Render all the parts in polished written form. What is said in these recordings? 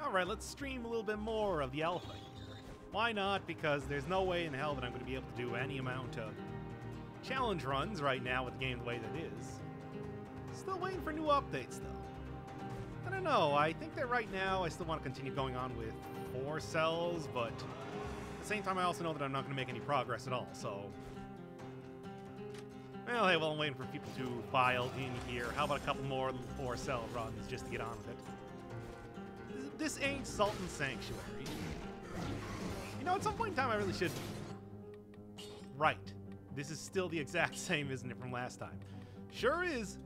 Alright, let's stream a little bit more of the alpha here. Why not? Because there's no way in hell that I'm going to be able to do any amount of challenge runs right now with the game the way that it is. Still waiting for new updates, though. I don't know, I think that right now I still want to continue going on with 4 cells, but at the same time I also know that I'm not going to make any progress at all, so... Well, hey, I'm waiting for people to file in here. How about a couple more 4-cell runs just to get on with it? This ain't Sultan Sanctuary. You know, at some point in time I really should... Right. This is still the exact same, isn't it, from last time? Sure is.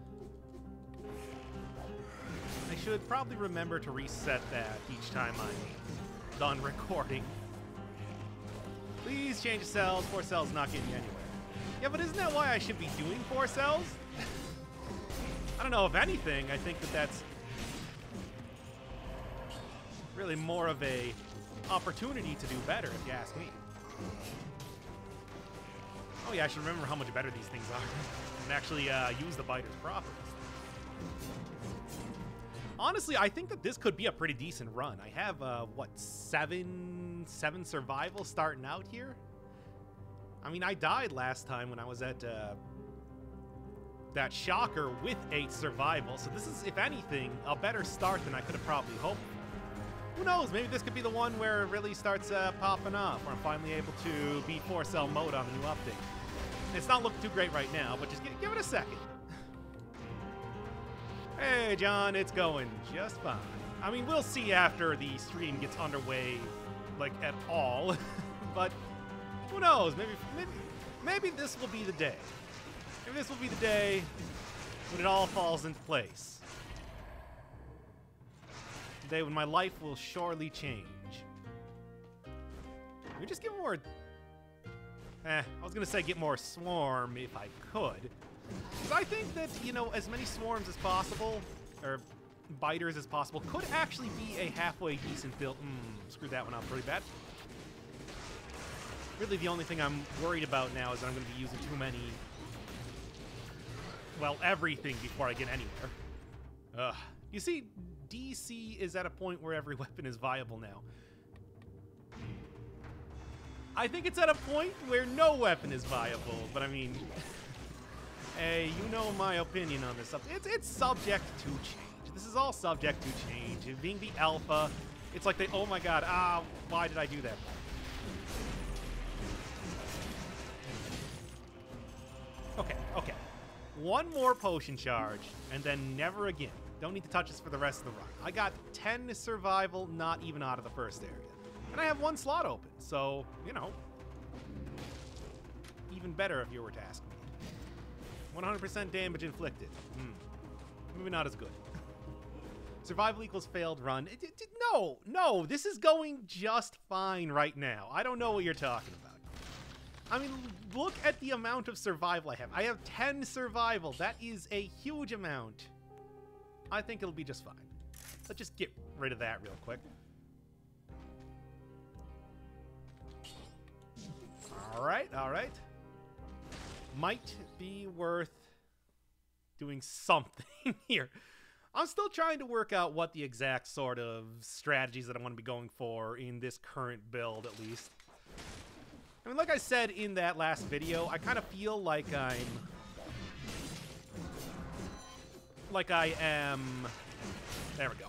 I should probably remember to reset that each time I'm done recording. Please change the cells. 4 cells not getting you anywhere. Yeah, but isn't that why I should be doing 4 cells? I don't know, if anything, I think that that's really more of a opportunity to do better, if you ask me. Oh yeah, I should remember how much better these things are and actually use the biters properly. Honestly, I think that this could be a pretty decent run. I have, what, 7 survival starting out here? I mean, I died last time when I was at that shocker with 8 survival, so this is, if anything, a better start than I could have probably hoped for. Who knows, maybe this could be the one where it really starts popping off, where I'm finally able to beat 4-cell mode on the new update. It's not looking too great right now, but just give it a second. Hey, John, it's going just fine. I mean, we'll see after the stream gets underway, like, at all. But who knows? Maybe this will be the day. Maybe this will be the day when it all falls into place. The day when my life will surely change. Can we just get more... I was gonna say get more swarm if I could. Because I think that, you know, as many swarms as possible, or biters as possible, could actually be a halfway decent build. Screwed that one up pretty bad. Really, the only thing I'm worried about now is that I'm going to be using too many... Well, everything before I get anywhere. Ugh. You see, DC is at a point where every weapon is viable now. I think it's at a point where no weapon is viable, but I mean... Hey, you know my opinion on this stuff. It's subject to change. This is all subject to change. It being the alpha, it's like they, oh my god, why did I do that? Okay. One more potion charge, and then never again. Don't need to touch this for the rest of the run. I got 10 survival, not even out of the first area. And I have 1 slot open, so, you know. Even better if you were to ask me. 100% damage inflicted. Maybe not as good. Survival equals failed run. No, this is going just fine right now. I don't know what you're talking about. I mean, look at the amount of survival I have. I have 10 survival. That is a huge amount. I think it'll be just fine. Let's just get rid of that real quick. All right. Might be worth doing something here. I'm still trying to work out what the exact sort of strategies that I want to be going for in this current build, at least. I mean, like I said in that last video, I kind of feel like I am... There we go.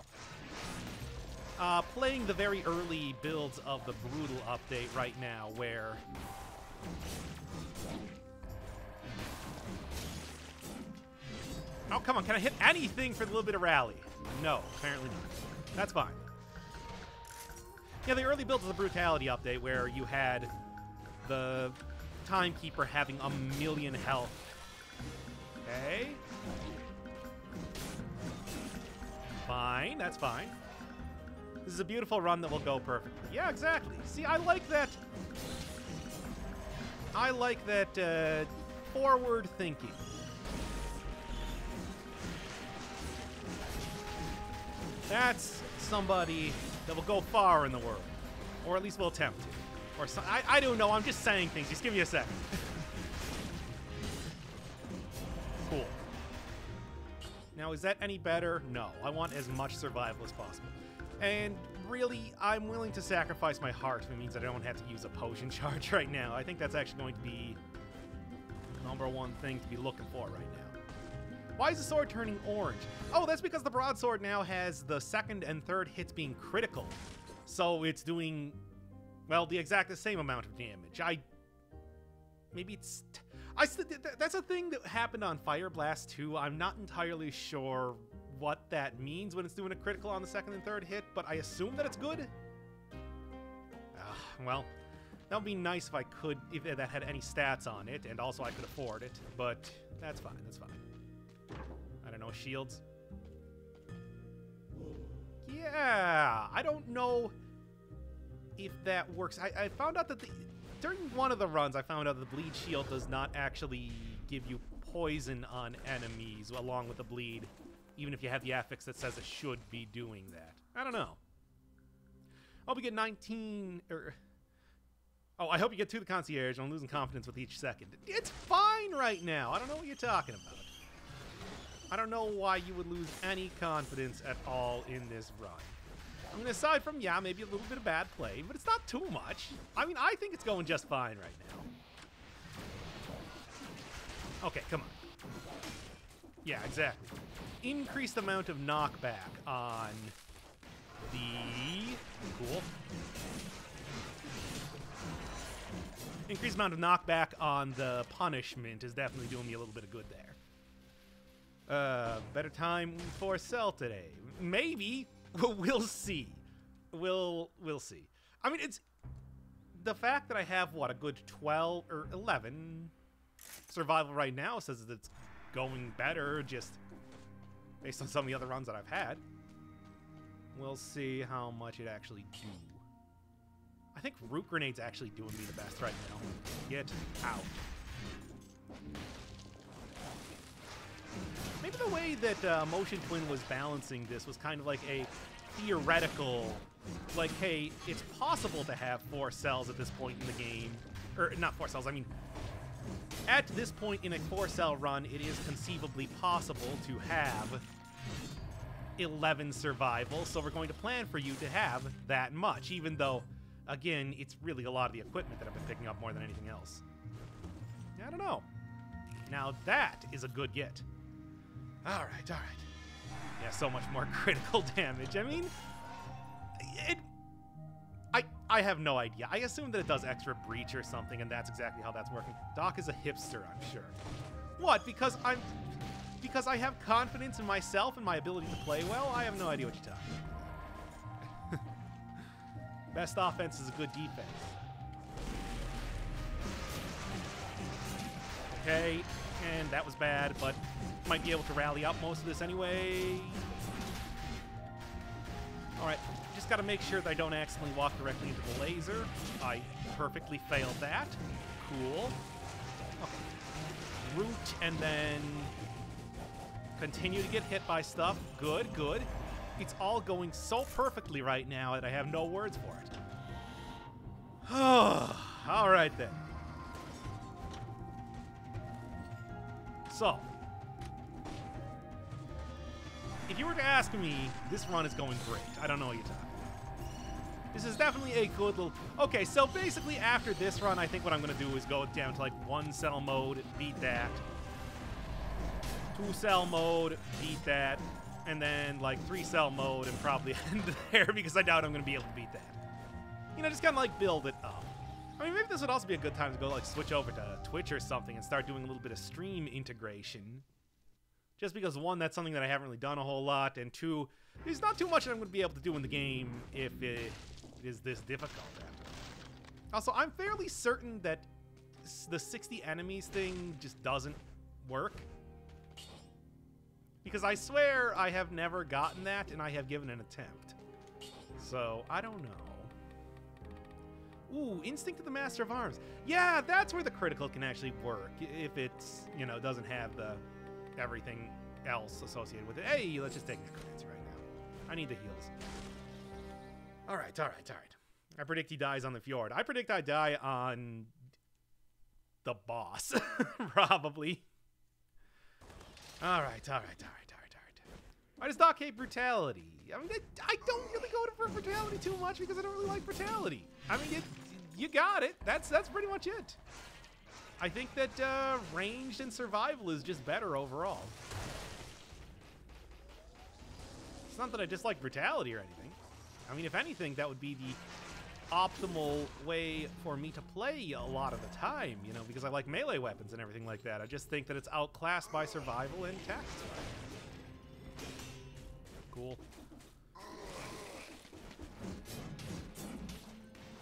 Playing the very early builds of the Brutal update right now, where... Oh, come on, can I hit anything for the little bit of rally? No, apparently not. That's fine. Yeah, the early builds of the Brutality update, where you had the Timekeeper having 1,000,000 health. Okay. Fine, that's fine. This is a beautiful run that will go perfectly. Yeah, exactly. See, I like that... forward thinking. That's somebody that will go far in the world. Or at least will attempt to. Or so, I don't know, I'm just saying things. Just give me a second. Cool. Now, is that any better? No. I want as much survival as possible. And I'm willing to sacrifice my heart if it means that I don't have to use a potion charge right now. I think that's actually going to be the #1 thing to be looking for right now. Why is the sword turning orange? Oh, that's because the broadsword now has the second and third hits being critical. So it's doing, well, the exact same amount of damage. That's a thing that happened on Fire Blast 2. I'm not entirely sure what that means when it's doing a critical on the second and third hit, but I assume that it's good. Well, that would be nice if I could, if that had any stats on it, and also I could afford it, but that's fine, that's fine. I don't know, shields. Yeah, I don't know if that works. I found out that during one of the runs, I found out that the bleed shield does not actually give you poison on enemies along with the bleed, even if you have the affix that says it should be doing that. I don't know. I hope you get 19, oh, I hope you get to the concierge. I'm losing confidence with each second. It's fine right now. I don't know what you're talking about. I don't know why you would lose any confidence at all in this run. I mean, aside from, yeah, maybe a little bit of bad play, but it's not too much. I mean, I think it's going just fine right now. Okay, come on. Yeah, exactly. Increased amount of knockback on the... Cool. Increased amount of knockback on the punishment is definitely doing me a little bit of good there. Better time for Cell today. Maybe. We'll see. We'll see. I mean, it's the fact that I have, what, a good 12 or 11 survival right now says that it's going better just based on some of the other runs that I've had. We'll see how much it actually do. I think root grenade's actually doing me the best right now. Get out. Maybe the way that Motion Twin was balancing this was kind of like a theoretical, like, hey, it's possible to have 4 cells at this point in the game. Or, not 4 cells, I mean, at this point in a 4-cell run, it is conceivably possible to have 11 survival, so we're going to plan for you to have that much, even though, again, it's really a lot of the equipment that I've been picking up more than anything else. I don't know. Now that is a good get. All right, all right. Yeah, so much more critical damage. I mean, I have no idea. I assume that it does extra breach or something, and that's exactly how that's working. Doc is a hipster, I'm sure. What? Because I have confidence in myself and my ability to play well? I have no idea what you're talking about. Best offense is a good defense. Okay, and that was bad, but might be able to rally up most of this anyway. Alright, just gotta make sure that I don't accidentally walk directly into the laser. I perfectly failed that. Cool. Okay. Root, and then continue to get hit by stuff. Good, good. It's all going so perfectly right now that I have no words for it. Alright then. So, if you were to ask me, this run is going great. I don't know what you're talking about. This is definitely a good little... Okay, so basically after this run, I think what I'm going to do is go down to like 1-cell mode, beat that. 2-cell mode, beat that. And then like 3-cell mode and probably end there because I doubt I'm going to be able to beat that. You know, just kind of like build it up. I mean, maybe this would also be a good time to go like switch over to Twitch or something and start doing a little bit of stream integration. Just because, 1, that's something that I haven't really done a whole lot, and 2, there's not too much that I'm going to be able to do in the game if it is this difficult. Also, I'm fairly certain that the 60 enemies thing just doesn't work. Because I swear I have never gotten that, and I have given an attempt. So, I don't know. Ooh, Instinct of the Master of Arms. Yeah, that's where the critical can actually work. If it's, you know, doesn't have the everything else associated with it. Hey, let's just take Necromancy right now. I need the heals. All right, all right, all right. I predict he dies on the Fjord. I predict I die on the boss, probably. All right, all right, all right, all right, all right. I just not hate brutality. I mean, I don't really go for brutality too much because I don't really like brutality. I mean, you got it. That's pretty much it. I think that ranged and survival is just better overall. It's not that I dislike brutality or anything. I mean, if anything, that would be the optimal way for me to play a lot of the time, you know, because I like melee weapons and everything like that. I just think that it's outclassed by survival and tactics. Cool.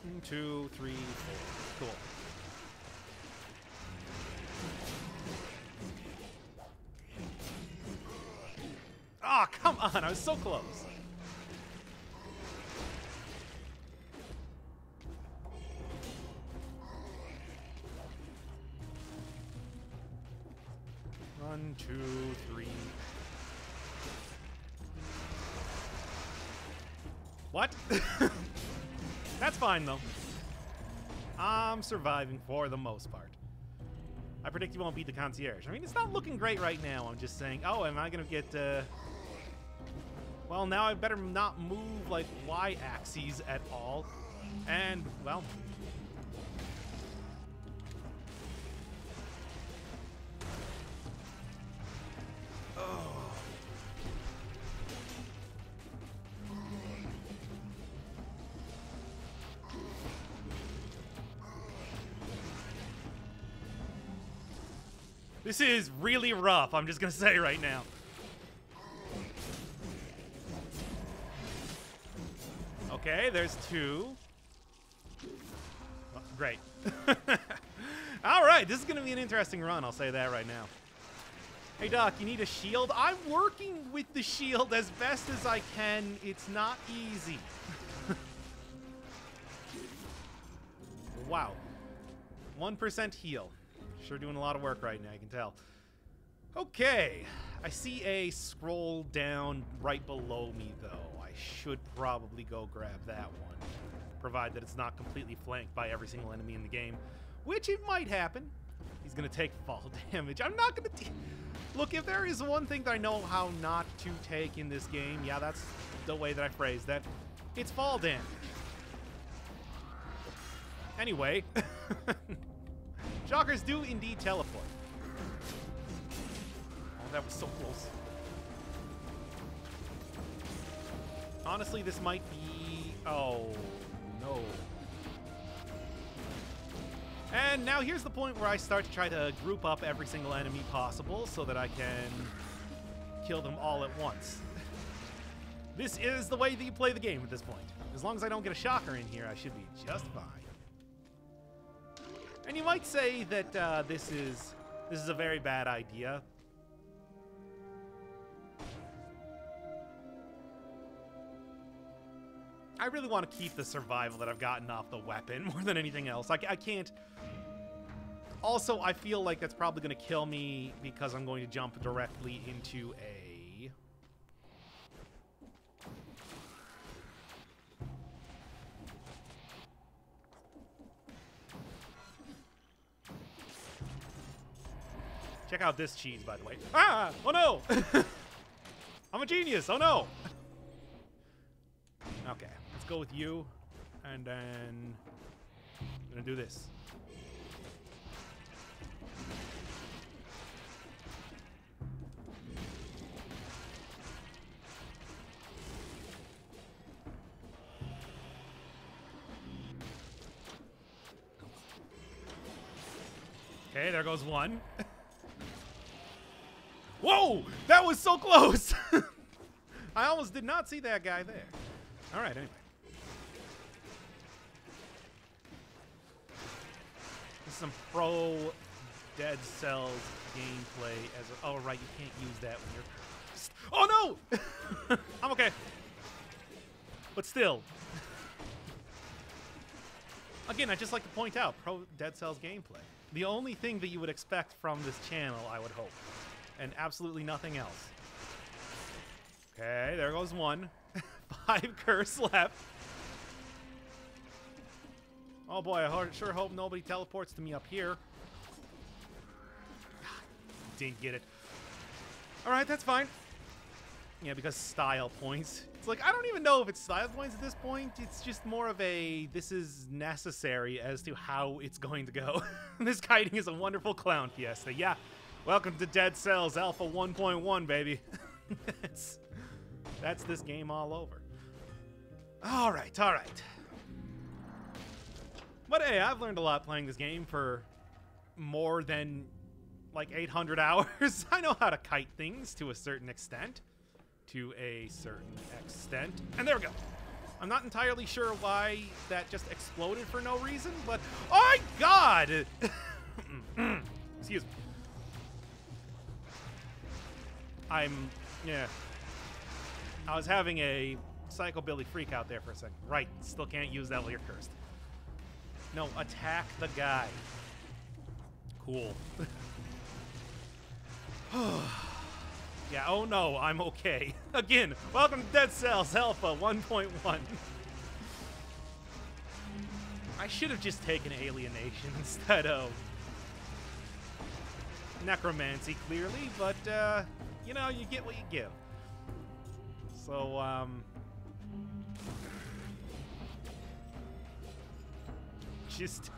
1, 2, 3, 4. Cool. Ah, oh, come on! I was so close. One, 2, 3. What? That's fine, though. I'm surviving for the most part. I predict you won't beat the concierge. I mean, it's not looking great right now. I'm just saying, oh, am I going to get... Well, now I better not move, like, Y-axes at all. And, well... This is really rough, I'm just gonna say right now. Okay, there's 2. Oh, great. Alright, this is gonna be an interesting run, I'll say that right now. Hey Doc, you need a shield? I'm working with the shield as best as I can. It's not easy. Wow. 1% heal. Sure doing a lot of work right now, I can tell. Okay, I see a scroll down right below me, though. I should probably go grab that one, provided that it's not completely flanked by every single enemy in the game, which it might happen. He's going to take fall damage. I'm not going to... Look, if there is one thing that I know how not to take in this game, yeah, that's the way that I phrase that, it's fall damage. Anyway... Shockers do indeed teleport. Oh, that was so close. Honestly, this might be... Oh, no. And now here's the point where I start to try to group up every single enemy possible so that I can kill them all at once. This is the way that you play the game at this point. As long as I don't get a shocker in here, I should be just fine. And you might say that this is a very bad idea. I really want to keep the survival that I've gotten off the weapon more than anything else. I can't... Also, I feel like that's probably going to kill me because I'm going to jump directly into a... Check out this cheese, by the way. Ah! Oh, no! I'm a genius! Oh, no! Okay, let's go with you. And then... I'm gonna do this. Okay, there goes one. Whoa! That was so close! I almost did not see that guy there. Alright, anyway. This is some pro Dead Cells gameplay as a... Oh, right, you can't use that when you're... Oh, no! I'm okay. But still. Again, I just like to point out pro Dead Cells gameplay. The only thing that you would expect from this channel, I would hope. And absolutely nothing else. Okay, there goes one. 5 curse left. Oh boy, I sure hope nobody teleports to me up here. Didn't get it. Alright, that's fine. Yeah, because style points. It's like, I don't even know if it's style points at this point. It's just more of a, this is necessary as to how it's going to go. This kiting is a wonderful clown fiesta. Yeah, welcome to Dead Cells Alpha 1.1, baby. That's this game all over. All right, all right. But hey, I've learned a lot playing this game for more than like 800 hours. I know how to kite things to a certain extent. And there we go. I'm not entirely sure why that just exploded for no reason, but oh my god! Excuse me. Yeah. I was having a psychobilly freak out there for a second. Right, still can't use that while you're cursed. No, attack the guy. Cool. Yeah, oh no, I'm okay. Again, welcome to Dead Cells Alpha 1.1. I should have just taken Alienation instead of Necromancy, clearly, but, you know, you get what you give. So, just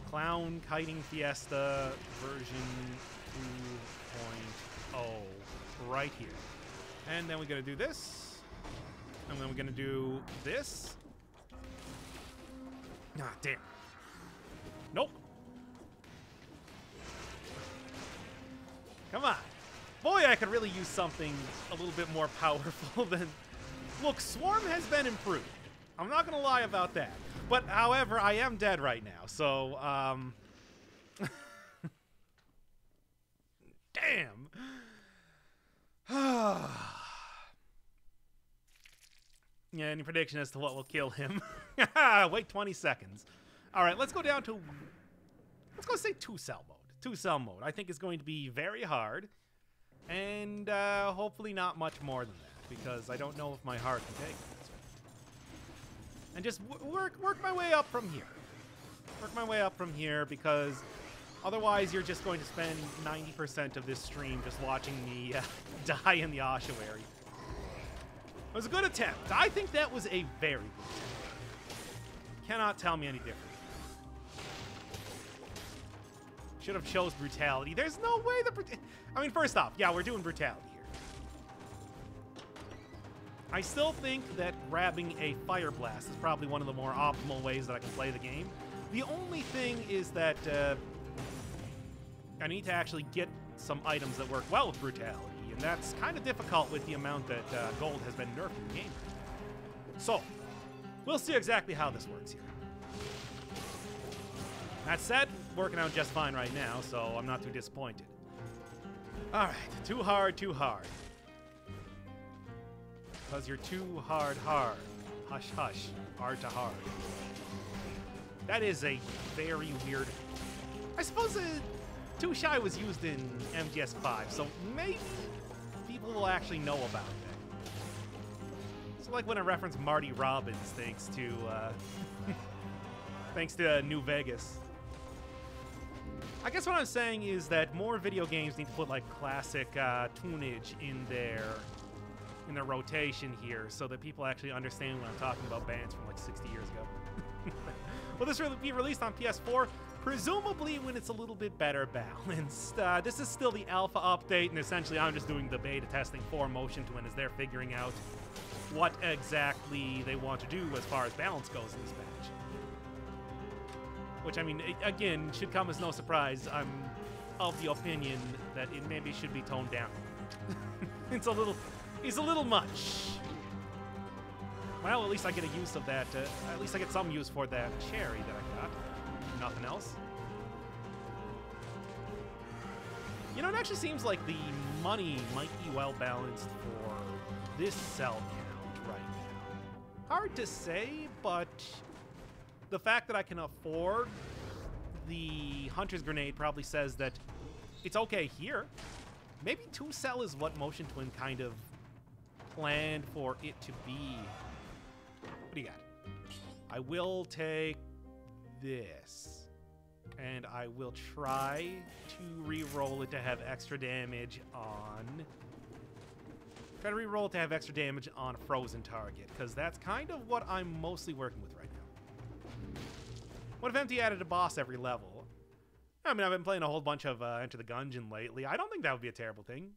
Clown Kiting Fiesta version 2.0 right here. And then we're gonna do this. And then we're gonna do this. Ah, damn. Nope. Come on. Boy, I could really use something a little bit more powerful than... Look, Swarm has been improved. I'm not gonna lie about that. But, however, I am dead right now, so, damn. Yeah, any prediction as to what will kill him? Wait 20 seconds. All right, let's go down to... Let's go say 2-cell mode. 2-cell mode, I think, is going to be very hard. And, hopefully not much more than that, because I don't know if my heart can take it. And just work my way up from here. Work my way up from here, because otherwise you're just going to spend 90% of this stream just watching me die in the ossuary. It was a good attempt. I think that was a very good attempt. Cannot tell me any different. Should have chose brutality. There's no way I mean, first off, yeah, we're doing brutality here. I still think that grabbing a Fire Blast is probably one of the more optimal ways that I can play the game. The only thing is that I need to actually get some items that work well with brutality, and that's kind of difficult with the amount that gold has been nerfed in the game. So, we'll see exactly how this works here. That said, working out just fine right now, so I'm not too disappointed. All right, too hard, too hard. Because you're too hard. Hush, hush. Hard to hard. That is a very weird... I suppose Too Shy was used in MGS5, so maybe people will actually know about that. It's like when I reference Marty Robbins thanks to... thanks to New Vegas. I guess what I'm saying is that more video games need to put, like, classic tunage in their rotation here, so that people actually understand when I'm talking about bands from like 60 years ago. Will this be released on PS4? Presumably when it's a little bit better balanced. This is still the alpha update, and essentially I'm just doing the beta testing for Motion Twin as they're figuring out what exactly they want to do as far as balance goes in this patch. Which, I mean, again, should come as no surprise. I'm of the opinion that it maybe should be toned down. It's a little much. Well, at least I get a use of that. At least I get some use for that cherry that I got. Nothing else. You know, it actually seems like the money might be well balanced for this cell count right now. Hard to say, but the fact that I can afford the Hunter's Grenade probably says that it's okay here. Maybe 2-cell is what Motion Twin kind of planned for it to be. What do you got? I will take this. And I will try to re-roll it to have extra damage on... Try to re-roll it to have extra damage on a frozen target, because that's kind of what I'm mostly working with right now. What if Empty added a boss every level? I mean, I've been playing a whole bunch of Enter the Gungeon lately. I don't think that would be a terrible thing.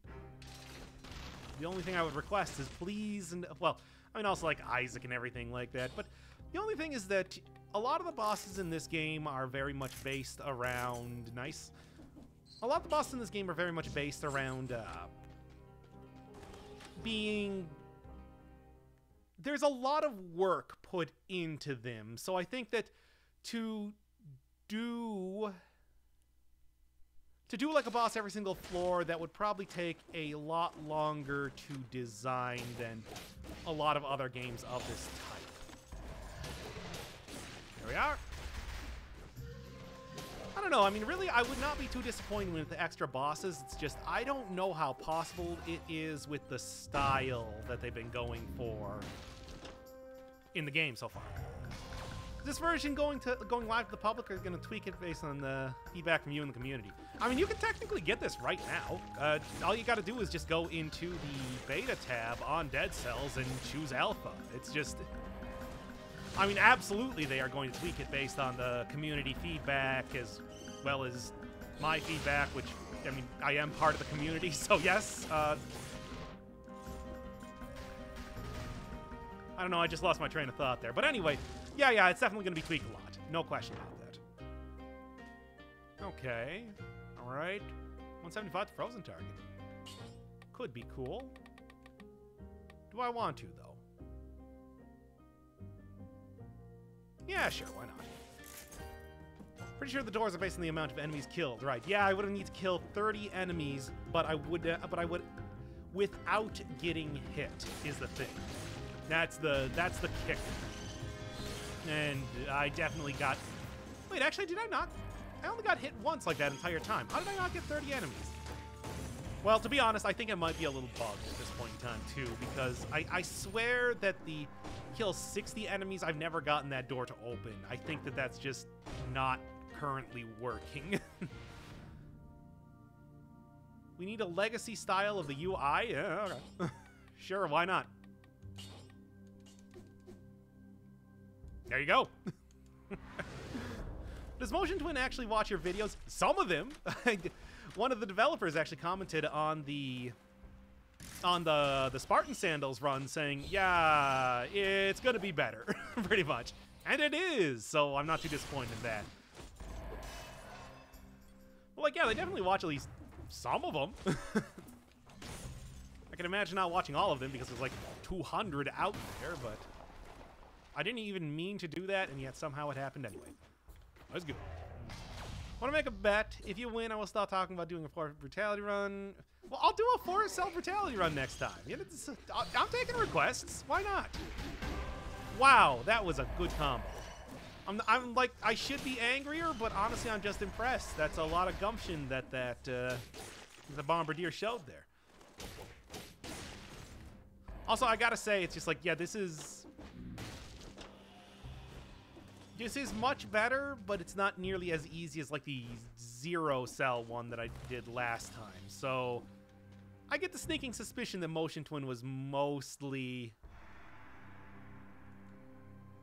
The only thing I would request is please, and well, I mean, also like Isaac and everything like that, but the only thing is that a lot of the bosses in this game are very much based around... Nice. A lot of the bosses in this game are very much based around being... There's a lot of work put into them, so I think that to do like a boss every single floor, that would probably take a lot longer to design than a lot of other games of this type. There we are. I don't know, I mean, really, I would not be too disappointed with the extra bosses. It's just, I don't know how possible it is with the style that they've been going for in the game so far. This version going live to the public is going to tweak it based on the feedback from you and the community. I mean, you can technically get this right now. All you got to do is just go into the beta tab on Dead Cells and choose alpha. It's just... I mean, absolutely they are going to tweak it based on the community feedback as well as my feedback, which, I mean, I am part of the community, so yes. I don't know, I just lost my train of thought there. But anyway, yeah, it's definitely going to be tweaked a lot. No question about that. Okay. All right. 175 to frozen target. Could be cool. Do I want to, though? Yeah, sure, why not? Pretty sure the doors are based on the amount of enemies killed, right? Yeah, I would need to kill 30 enemies, but I would without getting hit is the thing. That's the kicker. And I definitely got... Wait, actually, did I not? I only got hit once like that entire time. How did I not get 30 enemies? Well, to be honest, I think it might be a little bugged at this point in time, too, because I swear that the kill 60 enemies, I've never gotten that door to open. I think that that's just not currently working. We need a legacy style of the UI? Yeah, okay. Sure, why not? There you go. Does Motion Twin actually watch your videos? Some of them. One of the developers actually commented on the Spartan Sandals run saying, yeah, it's gonna be better, pretty much. And it is, so I'm not too disappointed in that. Well, like, yeah, they definitely watch at least some of them. I can imagine not watching all of them because there's like 200 out there, but I didn't even mean to do that, and yet somehow it happened anyway. Let's go. Want to make a bet? If you win, I will start talking about doing a Forest Brutality run. Well, I'll do a Forest Cell Brutality run next time. I'm taking requests. Why not? Wow, that was a good combo. I'm like, I should be angrier, but honestly, I'm just impressed. That's a lot of gumption that the Bombardier showed there. Also, I gotta say, it's just like, yeah, this is much better, but it's not nearly as easy as like the Zero Cell one that I did last time. So I get the sneaking suspicion that Motion Twin was mostly...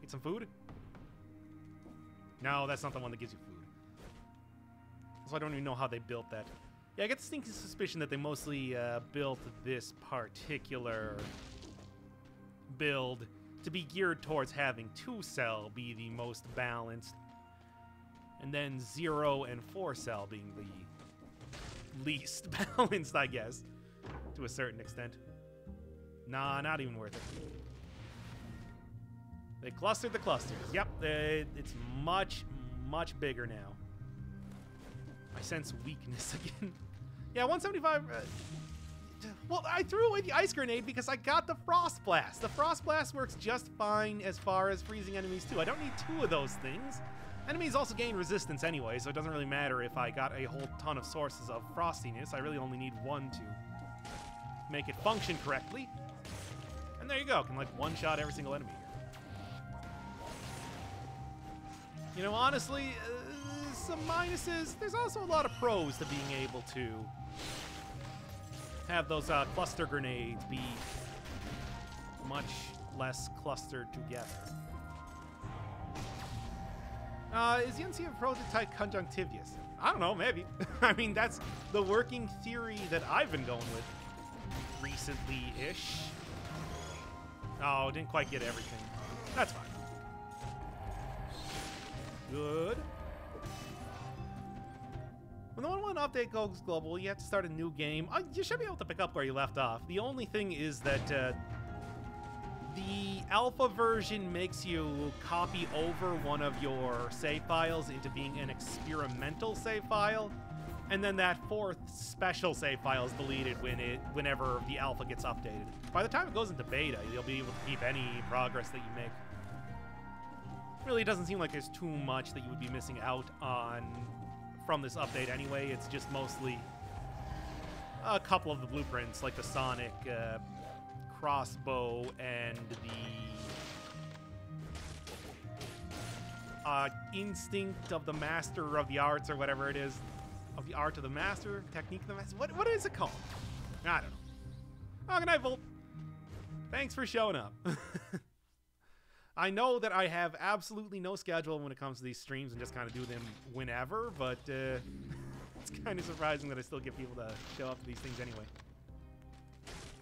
Eat some food? No, that's not the one that gives you food. So I don't even know how they built that. Yeah, I get the sneaking suspicion that they mostly built this particular build to be geared towards having 2-cell be the most balanced, and then 0 and 4-cell being the least balanced, I guess, to a certain extent. Nah, not even worth it. They clustered the clusters. Yep, it's much, much bigger now. I sense weakness again. Yeah, 175... well, I threw away the ice grenade because I got the frost blast. The frost blast works just fine as far as freezing enemies too. I don't need 2 of those things. Enemies also gain resistance anyway, so it doesn't really matter if I got a whole ton of sources of frostiness. I really only need 1 to make it function correctly. And there you go. Can like one-shot every single enemy here. You know, honestly, some minuses. There's also a lot of pros to being able to have those cluster grenades be much less clustered together. Is the NC a prototype conjunctivius? I don't know, maybe. I mean, that's the working theory that I've been going with recently-ish. Oh, didn't quite get everything. That's fine. Good. When the 1.1 update goes global, you have to start a new game. You should be able to pick up where you left off. The only thing is that the alpha version makes you copy over one of your save files into being an experimental save file, and then that fourth special save file is deleted whenever the alpha gets updated. By the time it goes into beta, you'll be able to keep any progress that you make. Really doesn't seem like there's too much that you would be missing out on from this update anyway. It's just mostly a couple of the blueprints, like the Sonic crossbow and the instinct of the master of the arts, or whatever it is. Of the art of the master? Technique of the master? What is it called? I don't know. Oh, good night, Volt. Thanks for showing up. I know that I have absolutely no schedule when it comes to these streams and just kind of do them whenever, but it's kind of surprising that I still get people to show up to these things anyway.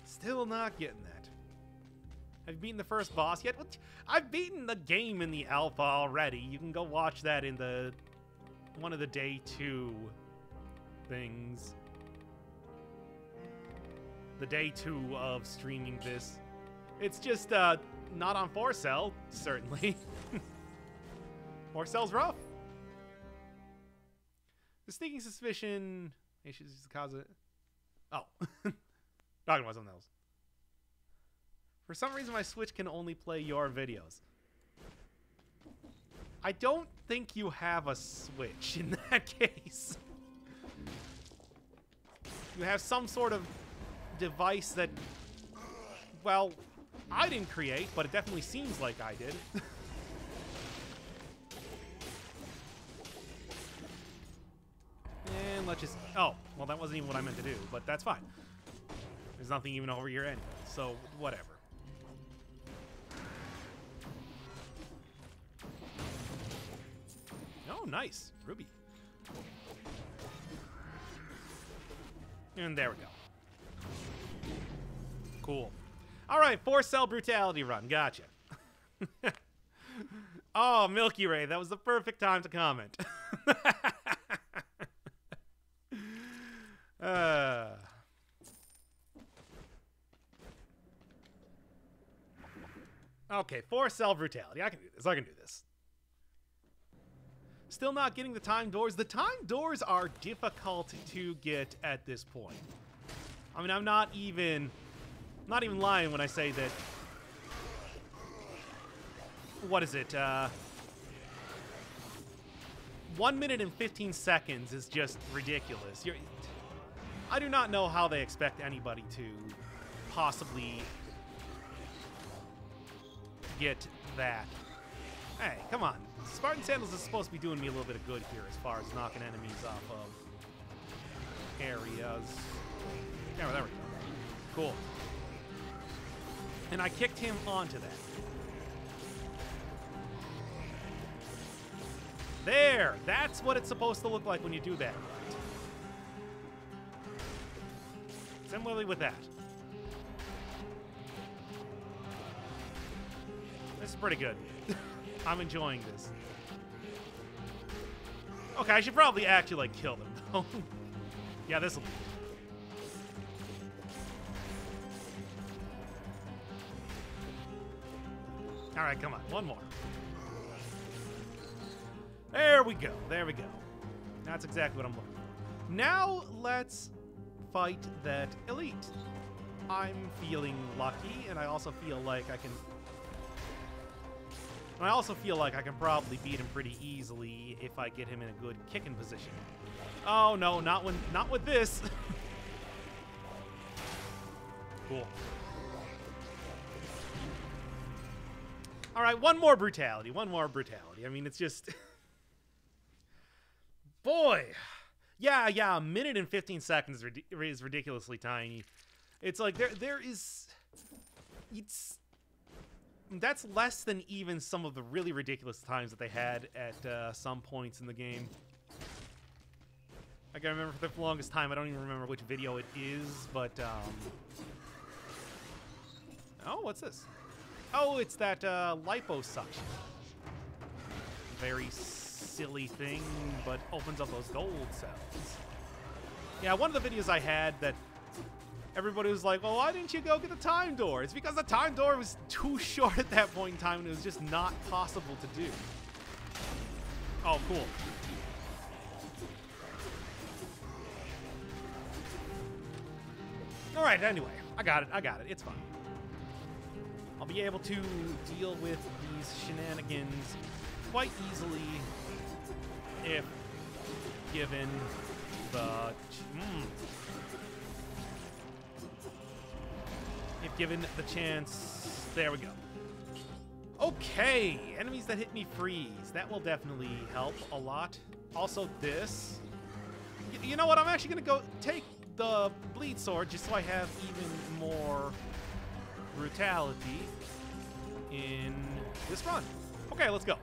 Still not getting that. Have you beaten the first boss yet? Well, I've beaten the game in the alpha already. You can go watch that in the one of the day 2 things. The day 2 of streaming this. It's just not on 4Cell, certainly. 4Cell's rough. The sneaking suspicion issues is the cause of it. Oh. Talking about something else. For some reason, my Switch can only play your videos. I don't think you have a Switch in that case. You have some sort of device that, well, I didn't create, but it definitely seems like I did. And let's just... Oh, well, that wasn't even what I meant to do, but that's fine. There's nothing even over here anyway, so whatever. Oh, nice. Ruby. And there we go. Cool. All right, 4Cell brutality run. Gotcha. Oh, Milky Ray, that was the perfect time to comment. Okay, 4Cell brutality. I can do this. I can do this. Still not getting the time doors. The time doors are difficult to get at this point. I mean, I'm not even lying when I say that. What is it? 1 minute and 15 seconds is just ridiculous. I do not know how they expect anybody to possibly get that. Hey, come on. Spartan Sandals is supposed to be doing me a little bit of good here as far as knocking enemies off of areas. Yeah, there we go. Cool. And I kicked him onto that. There! That's what it's supposed to look like when you do that. Similarly with that. This is pretty good. I'm enjoying this. Okay, I should probably actually, like, kill them, though. Yeah, this'll be good. Alright, come on. One more. There we go. There we go. That's exactly what I'm looking for. Now, let's fight that elite. I'm feeling lucky, and I also feel like I can... I also feel like I can probably beat him pretty easily if I get him in a good kicking position. Oh no, not with this. Cool. All right, one more brutality. One more brutality. I mean, it's just Boy. Yeah, a minute and 15 seconds is ridiculously tiny. It's like that's less than even some of the really ridiculous times that they had at some points in the game. Like, I remember for the longest time, I don't even remember which video it is, but, oh, what's this? Oh, it's that, liposuction. Very silly thing, but opens up those gold cells. Yeah, one of the videos I had that everybody was like, well, why didn't you go get the time door? It's because the time door was too short at that point in time, and it was just not possible to do. Oh, cool. All right, anyway, I got it. It's fine. I'll be able to deal with these shenanigans quite easily if given the... If given the chance. There we go. Okay, enemies that hit me freeze. That will definitely help a lot. Also this. You know what? I'm actually going to go take the bleed sword just so I have even more brutality in this run. Okay, let's go.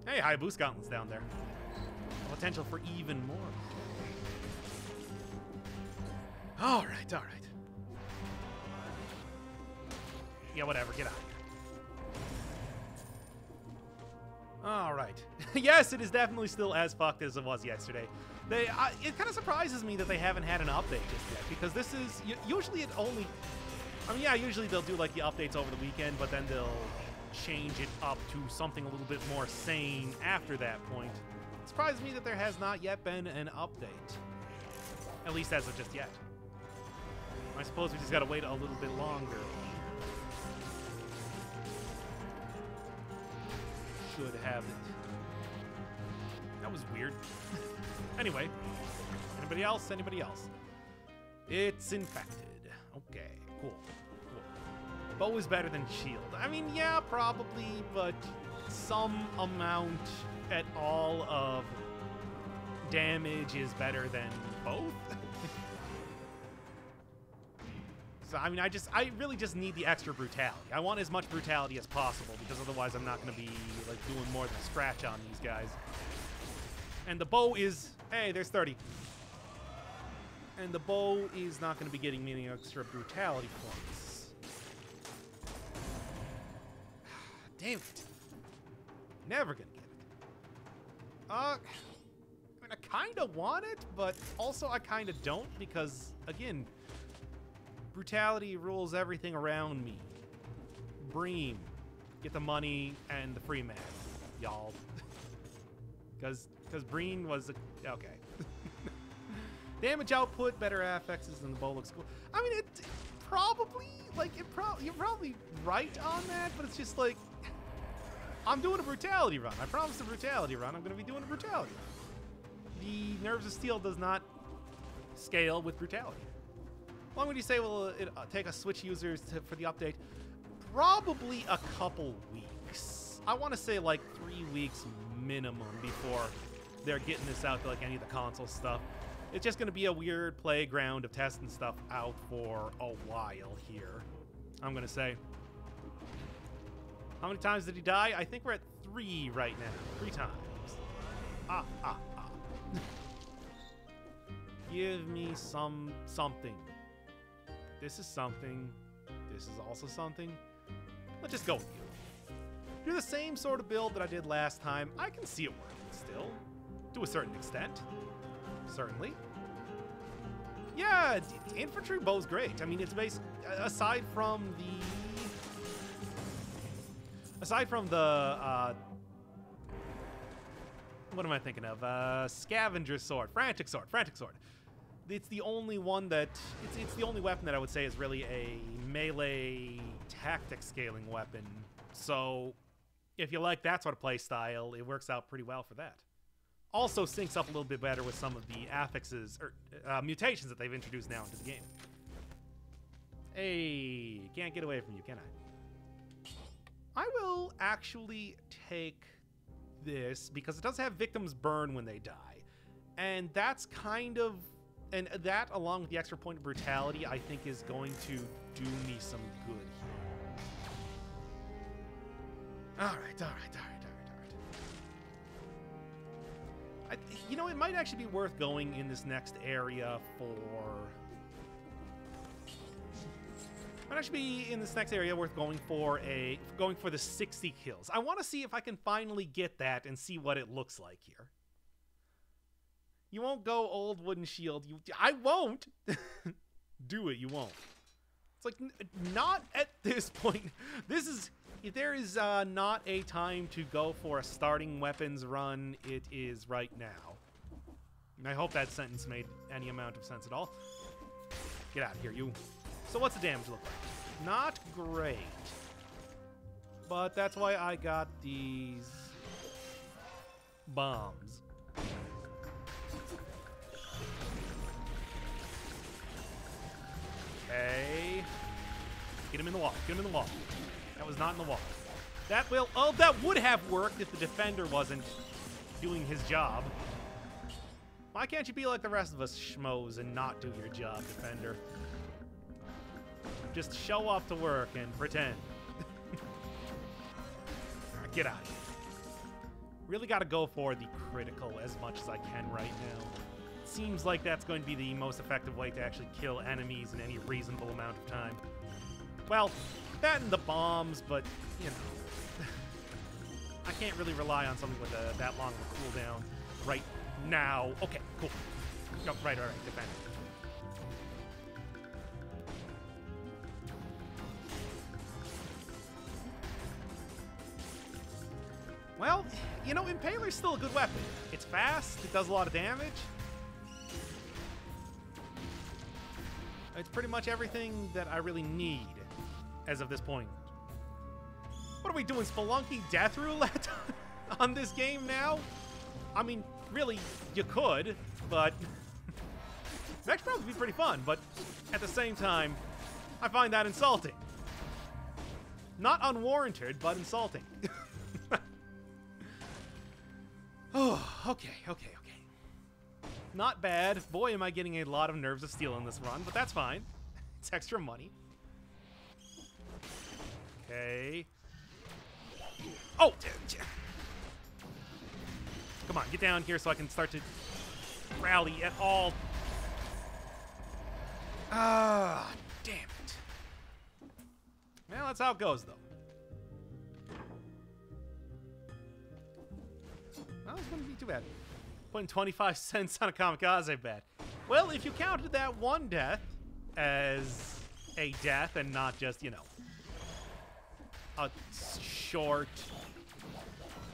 Hey, Hayabusa Gauntlet's down there. Potential for even more. All right. Yeah, whatever. Get out of here. All right. Yes, it is definitely still as fucked as it was yesterday. It kind of surprises me that they haven't had an update just yet, because this is usually it only. I mean, yeah, usually they'll do like the updates over the weekend, but then they'll change it up to something a little bit more sane after that point. It surprises me that there has not yet been an update, at least as of just yet. I suppose we just gotta wait a little bit longer. Should have it. That was weird. Anyway, anybody else? It's infected. Okay, cool. Bow is better than shield. I mean, yeah, probably, but some amount at all of damage is better than both. So, I mean, I really just need the extra brutality. I want as much brutality as possible, because otherwise I'm not going to be, like, doing more than scratch on these guys. And the bow is... Hey, there's 30. And the bow is not going to be getting me any extra brutality points. Damn it. Never going to get it. I mean, I kind of want it, but also I kind of don't, because, again... Brutality rules everything around me. Bream. Get the money and the free man, y'all. Because Breen was okay. Damage output, better affixes, and the bow looks cool. I mean, it probably, like, you're probably right on that, but it's just like, I'm doing a brutality run. I promised a brutality run. I'm going to be doing a brutality run. The Nerves of Steel does not scale with brutality. How long would you say will it take us Switch users for the update? Probably a couple weeks. I want to say like 3 weeks minimum before they're getting this out to like any of the console stuff. It's just going to be a weird playground of testing stuff out for a while here, I'm going to say. How many times did he die? I think we're at 3 right now. 3 times. Give me something. This is something. This is also something. Let's just go with you. Do the same sort of build that I did last time. I can see it working still. To a certain extent. Certainly. Yeah, infantry bow's great. I mean, it's based aside from the what am I thinking of? Scavenger sword, frantic sword. It's the only one that it's the only weapon that I would say is really a melee tactic scaling weapon. So if you like that sort of play style, it works out pretty well for that. Also syncs up a little bit better with some of the affixes or mutations that they've introduced now into the game. Hey, can't get away from you, can I? I will actually take this because it does have victims burn when they die. And that's kind of... And that, along with the extra point of brutality, I think is going to do me some good here. All right. You know, it might actually be worth going in this next area for... Might actually be in this next area worth going for the 60 kills. I want to see if I can finally get that and see what it looks like here. You won't go old wooden shield. I won't do it. You won't. It's like not at this point. There is not a time to go for a starting weapons run. It is right now. And I hope that sentence made any amount of sense at all. Get out of here, you. So what's the damage look like? Not great. But that's why I got these bombs. Okay. Get him in the wall. Get him in the wall. That was not in the wall. That will... Oh, that would have worked if the defender wasn't doing his job. Why can't you be like the rest of us schmoes and not do your job, defender? Just show up to work and pretend. Right, get out of here. Really got to go for the critical as much as I can right now. Seems like that's going to be the most effective way to actually kill enemies in any reasonable amount of time. Well, that and the bombs, but, you know. I can't really rely on something with that long of a cooldown right now. Okay, cool. No, right, defend. Well, you know, Impaler's still a good weapon. It's fast, it does a lot of damage. It's pretty much everything that I really need as of this point. What are we doing, Spelunky Death Roulette on this game now? I mean, really, you could, but it'd actually probably be pretty fun, but at the same time, I find that insulting. Not unwarranted, but insulting. Oh, okay. Not bad. Boy, am I getting a lot of nerves of steel in this run, but that's fine. It's extra money. Okay. Oh! Come on, get down here so I can start to rally at all. Ah, damn it. Well, that's how it goes, though. Well, it wouldn't be too bad. Putting 25 cents on a kamikaze bet. Well, if you counted that one death as a death and not just, you know, a short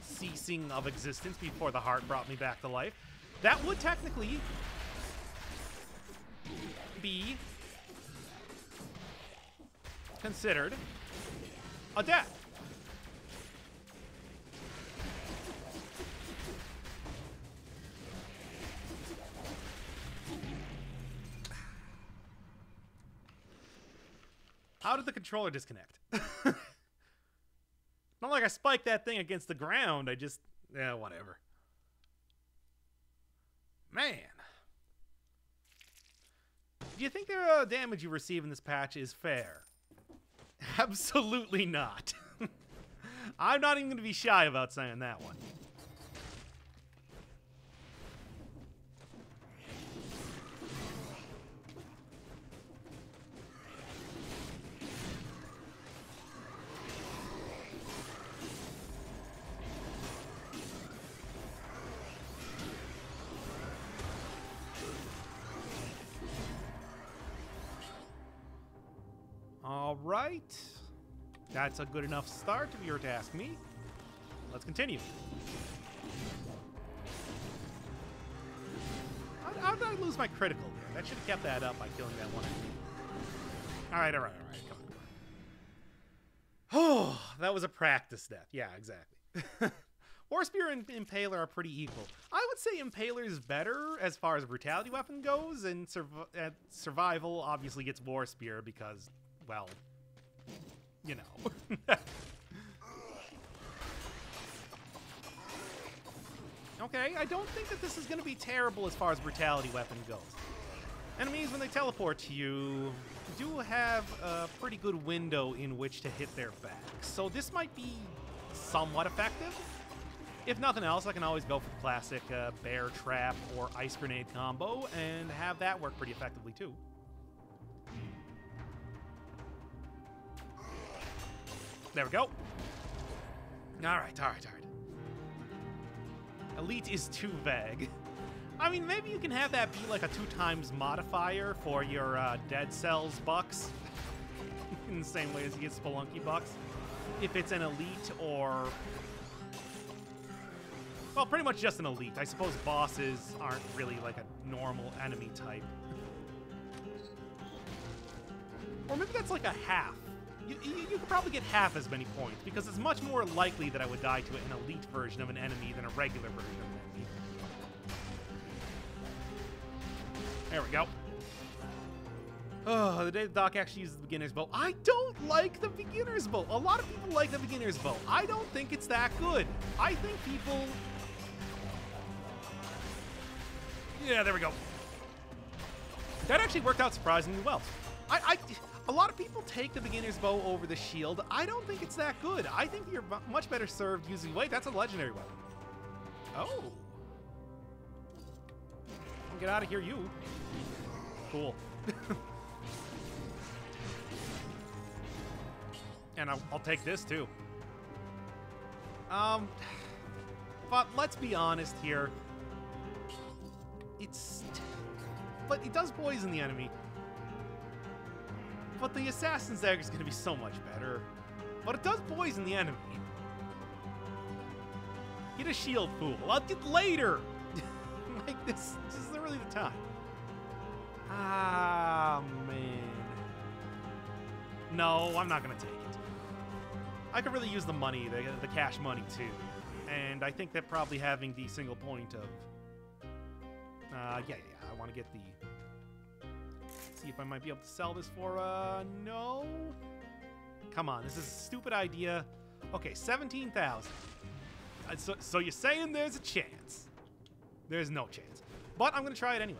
ceasing of existence before the heart brought me back to life, that would technically be considered a death. How did the controller disconnect? Not like I spiked that thing against the ground. I just... yeah, whatever. Man. Do you think the damage you receive in this patch is fair? Absolutely not. I'm not even going to be shy about saying that one. All right. That's a good enough start if you were to ask me. Let's continue. How did I lose my critical there? That should have kept that up by killing that one enemy. All right. Come on. Oh, that was a practice death. Yeah, exactly. Warspear and Impaler are pretty equal. I would say Impaler is better as far as a brutality weapon goes, and survival obviously gets Warspear because, well, you know. Okay, I don't think that this is going to be terrible as far as brutality weapon goes. Enemies, when they teleport to you, do have a pretty good window in which to hit their back. So this might be somewhat effective. If nothing else, I can always go for the classic bear trap or ice grenade combo and have that work pretty effectively too. There we go. All right. Elite is too vague. I mean, maybe you can have that be like a 2x modifier for your Dead Cells bucks. In the same way as you get Spelunky bucks. If it's an elite or... well, pretty much just an elite. I suppose bosses aren't really like a normal enemy type. Or maybe that's like a half. You could probably get half as many points, because it's much more likely that I would die to an elite version of an enemy than a regular version of an enemy. There we go. Oh, the day the doc actually uses the beginner's bow. I don't like the beginner's bow. A lot of people like the beginner's bow. I don't think it's that good. I think people... yeah, there we go. That actually worked out surprisingly well. A lot of people take the beginner's bow over the shield. I don't think it's that good. I think you're much better served using... wait, that's a legendary weapon. Oh. Get out of here, you. Cool. And I'll take this, too. But let's be honest here. But it does poison the enemy. But the Assassin's Dagger is going to be so much better. But it does poison the enemy. Get a shield, fool. I'll get later. Like, this isn't really the time. Ah, man. No, I'm not going to take it. I could really use the money, the cash money, too. And I think that probably having the single point of... yeah, I want to get the... see if I might be able to sell this for, no? Come on, this is a stupid idea. Okay, 17,000. So you're saying there's a chance. There's no chance. But I'm going to try it anyway.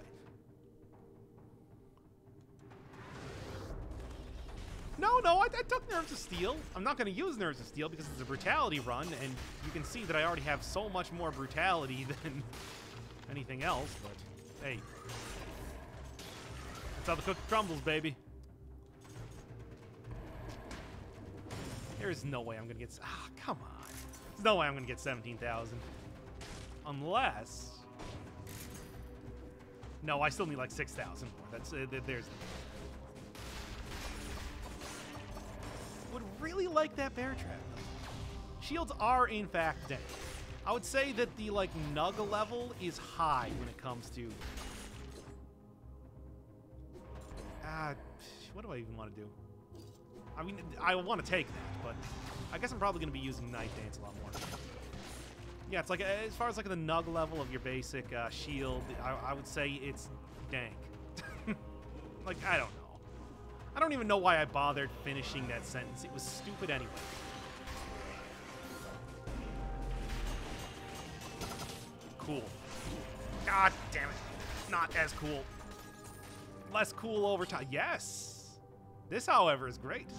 No, I took Nerves of Steel. I'm not going to use Nerves of Steel because it's a brutality run, and you can see that I already have so much more brutality than anything else, but hey. That's how the cookie crumbles, baby. There's no way I'm going to get... ah, come on. There's no way I'm going to get 17,000. Unless... no, I still need like 6,000 more. That's... there's... would really like that bear trap. Shields are, in fact, dank. I would say that the, like, Nug level is high when it comes to... what do I even want to do? I mean, I want to take that, but I guess I'm probably going to be using Night Dance a lot more. Yeah, it's like, as far as like the Nug level of your basic shield, I would say it's dank. Like, I don't know. I don't even know why I bothered finishing that sentence. It was stupid anyway. Cool. God damn it. Not as cool. Less cool over time. Yes! This, however, is great.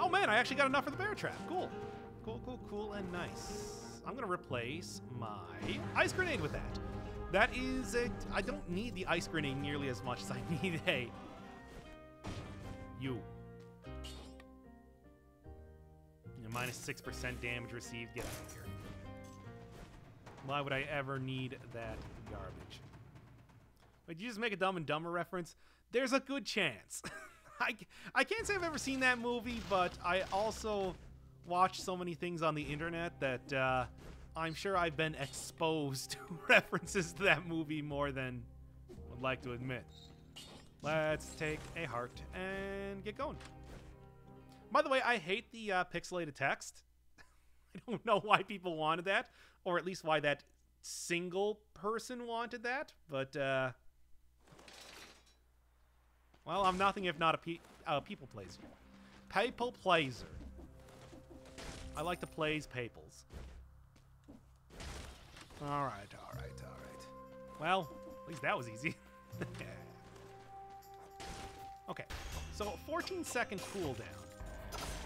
Oh man, I actually got enough for the bear trap. Cool. Cool, and nice. I'm gonna replace my ice grenade with that. That is it. I don't need the ice grenade nearly as much as I need a... you. Minus 6% damage received. Get out of here. Why would I ever need that garbage? Wait, did you just make a Dumb and Dumber reference? There's a good chance. I can't say I've ever seen that movie, but I also watch so many things on the internet that I'm sure I've been exposed to references to that movie more than I'd like to admit. Let's take a heart and get going. By the way, I hate the pixelated text. I don't know why people wanted that, or at least why that single person wanted that, but well, I'm nothing if not a people pleaser. People pleaser. I like to plays papals. All right, all right, all right. Well, at least that was easy. Okay, so 14-second cooldown.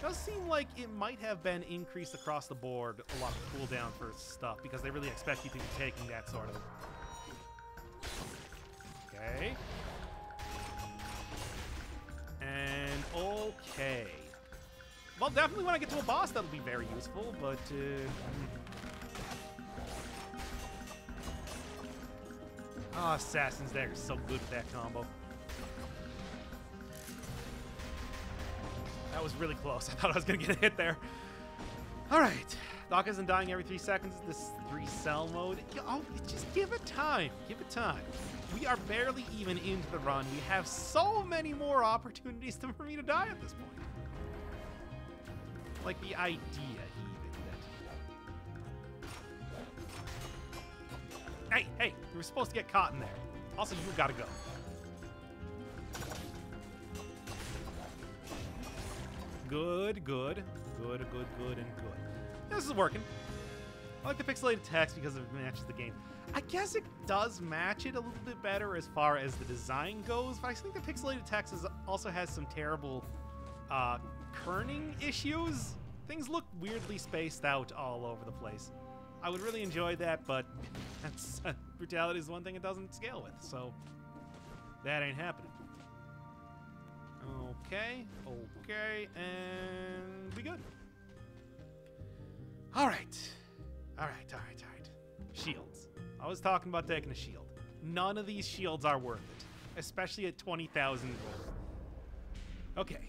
Does seem like it might have been increased across the board, a lot of cooldown for stuff, because they really expect you to be taking that sort of... Okay. And okay. Well, definitely when I get to a boss, that'll be very useful, but... Oh, Assassin's Dagger is so good with that combo. That was really close. I thought I was going to get a hit there. All right. Doc isn't dying every 3 seconds. This 3-cell mode. Oh, just give it time. Give it time. We are barely even into the run. We have so many more opportunities for me to die at this point. Like the idea even that... Hey, you were supposed to get caught in there. Also, you gotta go. Good, good, good, good, good, and good. This is working. I like the pixelated text because it matches the game. I guess it does match it a little bit better as far as the design goes, but I think the pixelated text also has some terrible kerning issues. Things look weirdly spaced out all over the place. I would really enjoy that, but that's, brutality is one thing it doesn't scale with, so that ain't happening. Okay, okay, and we good. All right. Shields. I was talking about taking a shield. None of these shields are worth it, especially at 20,000 gold. Okay.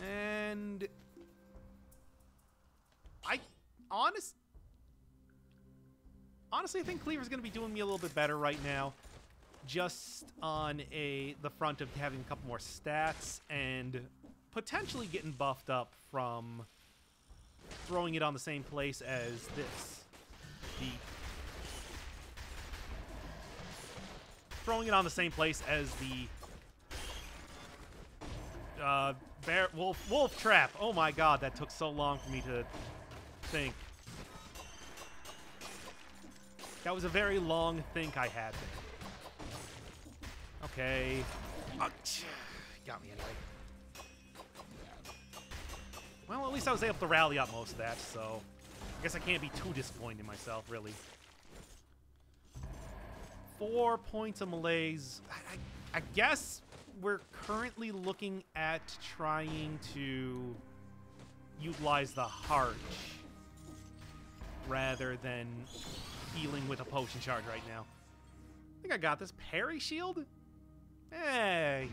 And honestly, I think Cleaver's going to be doing me a little bit better right now. Just on the front of having a couple more stats and potentially getting buffed up from throwing it on the same place as this. Throwing it on the same place as the wolf trap. Oh my god, that took so long for me to think. That was a very long think I had there. Okay. Got me anyway. Well, at least I was able to rally up most of that, so I guess I can't be too disappointed in myself, really. 4 points of malaise. I guess we're currently looking at trying to utilize the heart rather than healing with a potion charge right now. I think I got this. Parry shield? Hey.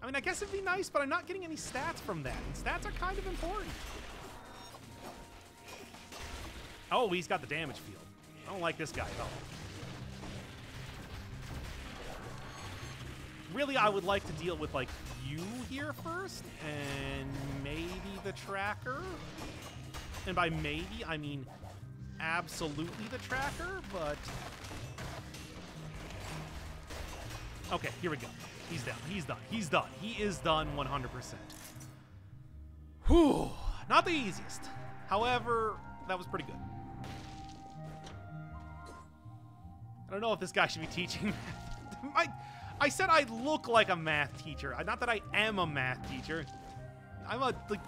I mean, I guess it'd be nice, but I'm not getting any stats from that. And stats are kind of important. Oh, he's got the damage field. I don't like this guy at all. Really, I would like to deal with, like, you here first, and maybe the tracker. And by maybe, I mean absolutely the tracker, but... Okay, here we go. He's down. He's done. He's done. He is done 100%. Whew. Not the easiest. However, that was pretty good. I don't know if this guy should be teaching math. I said I look like a math teacher. Not that I am a math teacher. I'm a, like,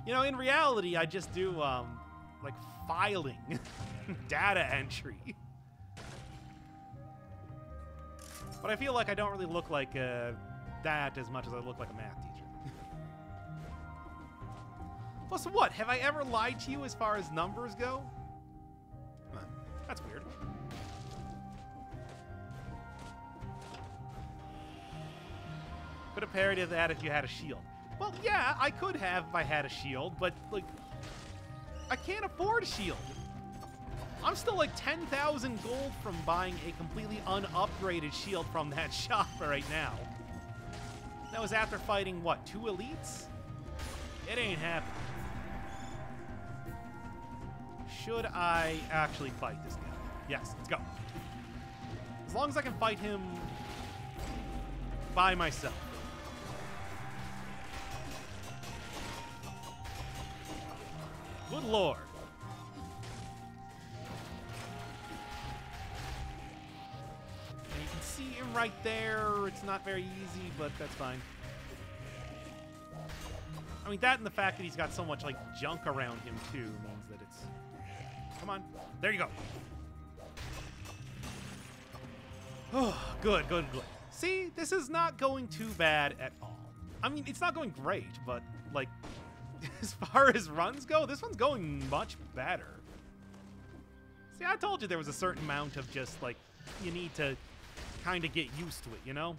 you know, in reality, I just do, like, filing. Data entry. But I feel like I don't really look like that as much as I look like a math teacher. Plus, what? Have I ever lied to you as far as numbers go? Huh. That's weird. Could have parried that if you had a shield. Well, yeah, I could have if I had a shield, but, like, I can't afford a shield. I'm still like 10,000 gold from buying a completely unupgraded shield from that shop right now. That was after fighting, what, 2 elites? It ain't happening. Should I actually fight this guy? Yes, let's go. As long as I can fight him by myself. Good lord. And you can see him right there. It's not very easy, but that's fine. I mean, that and the fact that he's got so much, like, junk around him, too, means that it's... Come on. There you go. Oh, good, good, good. See, this is not going too bad at all. I mean, it's not going great, but, like, as far as runs go, this one's going much better. See, I told you there was a certain amount of just, like, you need to kind of get used to it, you know?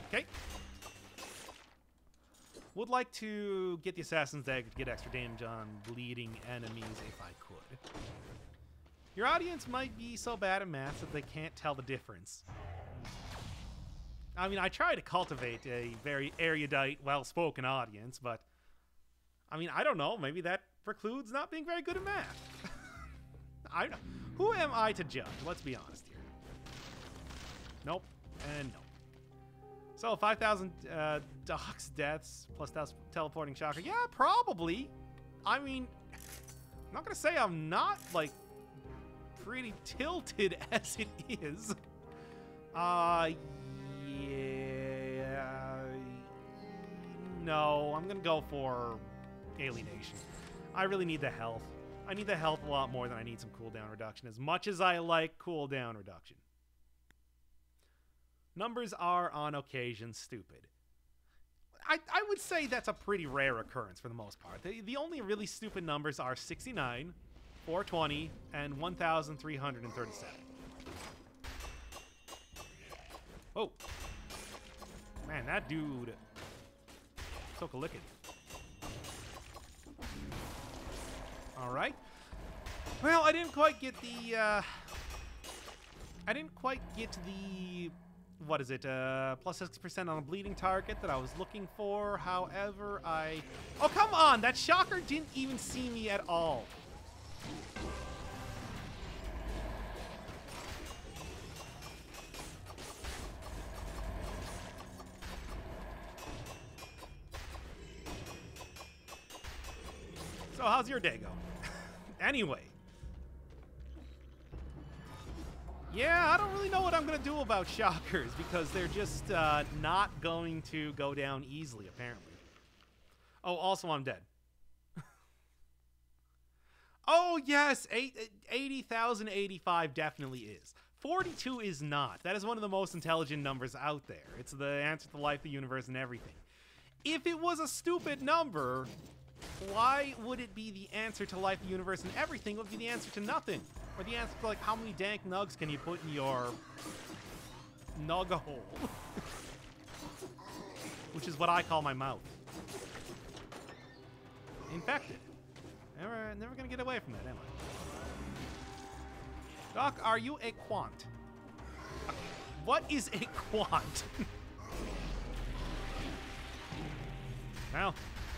Okay. Would like to get the Assassin's Dagger to get extra damage on bleeding enemies if I could. Your audience might be so bad at math that they can't tell the difference. I mean, I try to cultivate a very erudite, well-spoken audience, but... I mean, I don't know. Maybe that precludes not being very good at math. I don't know. Who am I to judge? Let's be honest here. Nope. And nope. So, 5,000 Doc's deaths plus teleporting shocker. Yeah, probably. I mean, I'm not going to say I'm not, like, pretty tilted as it is. Yeah. No, I'm going to go for alienation. I really need the health. I need the health a lot more than I need some cooldown reduction, as much as I like cooldown reduction. Numbers are, on occasion, stupid. I would say that's a pretty rare occurrence for the most part. The only really stupid numbers are 69, 420, and 1,337. Oh. Man, that dude... Soka-lickin'. Alright. Well, I didn't quite get the, what is it, plus 60% on a bleeding target that I was looking for. However, oh, come on! That shocker didn't even see me at all. So, how's your day going? Anyway. Yeah, I don't really know what I'm going to do about shockers because they're just not going to go down easily, apparently. Oh, also, I'm dead. Oh, yes, 80,085 definitely is. 42 is not. That is one of the most intelligent numbers out there. It's the answer to life, the universe, and everything. If it was a stupid number, why would it be the answer to life, the universe, and everything? It would be the answer to nothing. Or the answer to, like, how many dank nugs can you put in your nug hole? Which is what I call my mouth. Infected. Never gonna get away from that, am I? Doc, are you a quant? What is a quant? Well,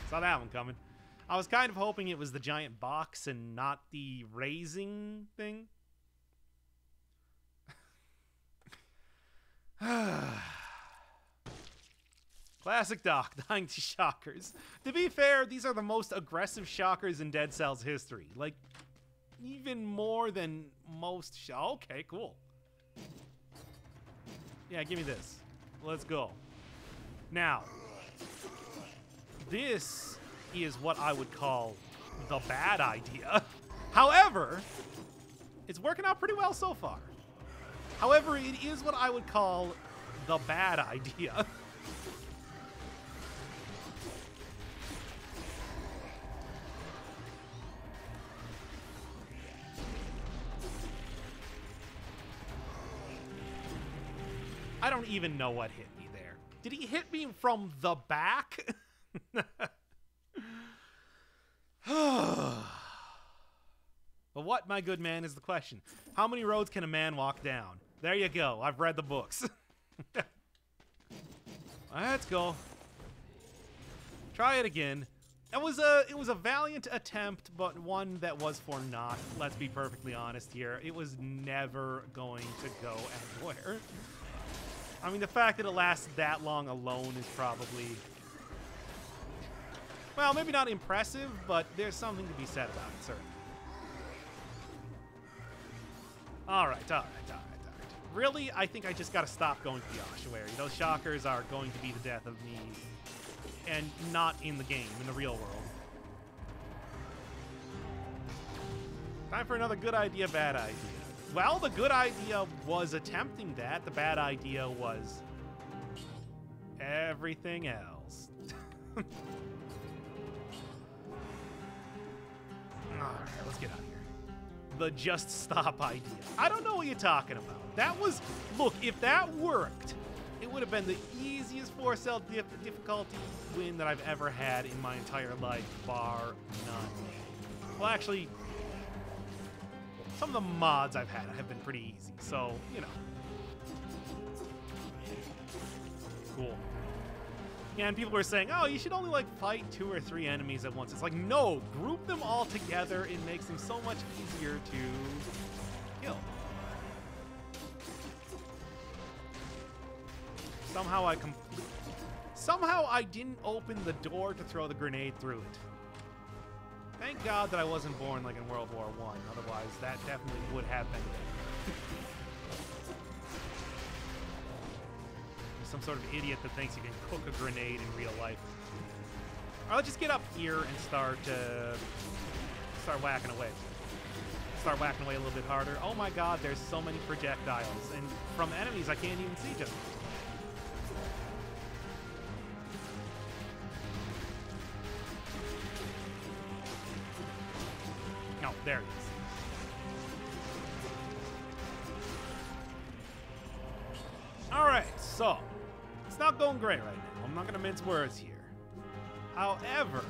saw that one coming. I was kind of hoping it was the giant box and not the raising thing. Classic Doc, dying to shockers. To be fair, these are the most aggressive shockers in Dead Cell's history. Like, even more than most okay, cool. Yeah, give me this. Let's go. Now, this is what I would call the bad idea. However, it's working out pretty well so far. However, it is what I would call the bad idea. I don't even know what hit me there. Did he hit me from the back? But what, my good man, is the question? How many roads can a man walk down? There you go. I've read the books. Let's go. Try it again. It was a valiant attempt, but one that was for naught. Let's be perfectly honest here. It was never going to go anywhere. I mean, the fact that it lasted that long alone is probably... Well, maybe not impressive, but there's something to be said about it, certainly. All right. Really, I think I just got to stop going to the ossuary. Those shockers are going to be the death of me, and not in the game, in the real world. Time for another good idea, bad idea. Well, the good idea was attempting that. The bad idea was everything else. Alright, let's get out of here. The just stop idea. I don't know what you're talking about. That was... Look, if that worked, it would have been the easiest 4-cell difficulty win that I've ever had in my entire life, bar none. Well, actually, some of the mods I've had have been pretty easy, so, you know. Cool. Yeah, and people were saying, oh, you should only, like, fight 2 or 3 enemies at once. It's like, no, group them all together. It makes them so much easier to kill. Somehow I didn't open the door to throw the grenade through it. Thank God that I wasn't born, like, in World War I. Otherwise, that definitely would have been some sort of idiot that thinks you can cook a grenade in real life. All right, let's just get up here and start whacking away. Start whacking away a little bit harder. Oh my God, there's so many projectiles, and from enemies I can't even see just. No, there it is. All right, so it's not going great right now. I'm not going to mince words here. However,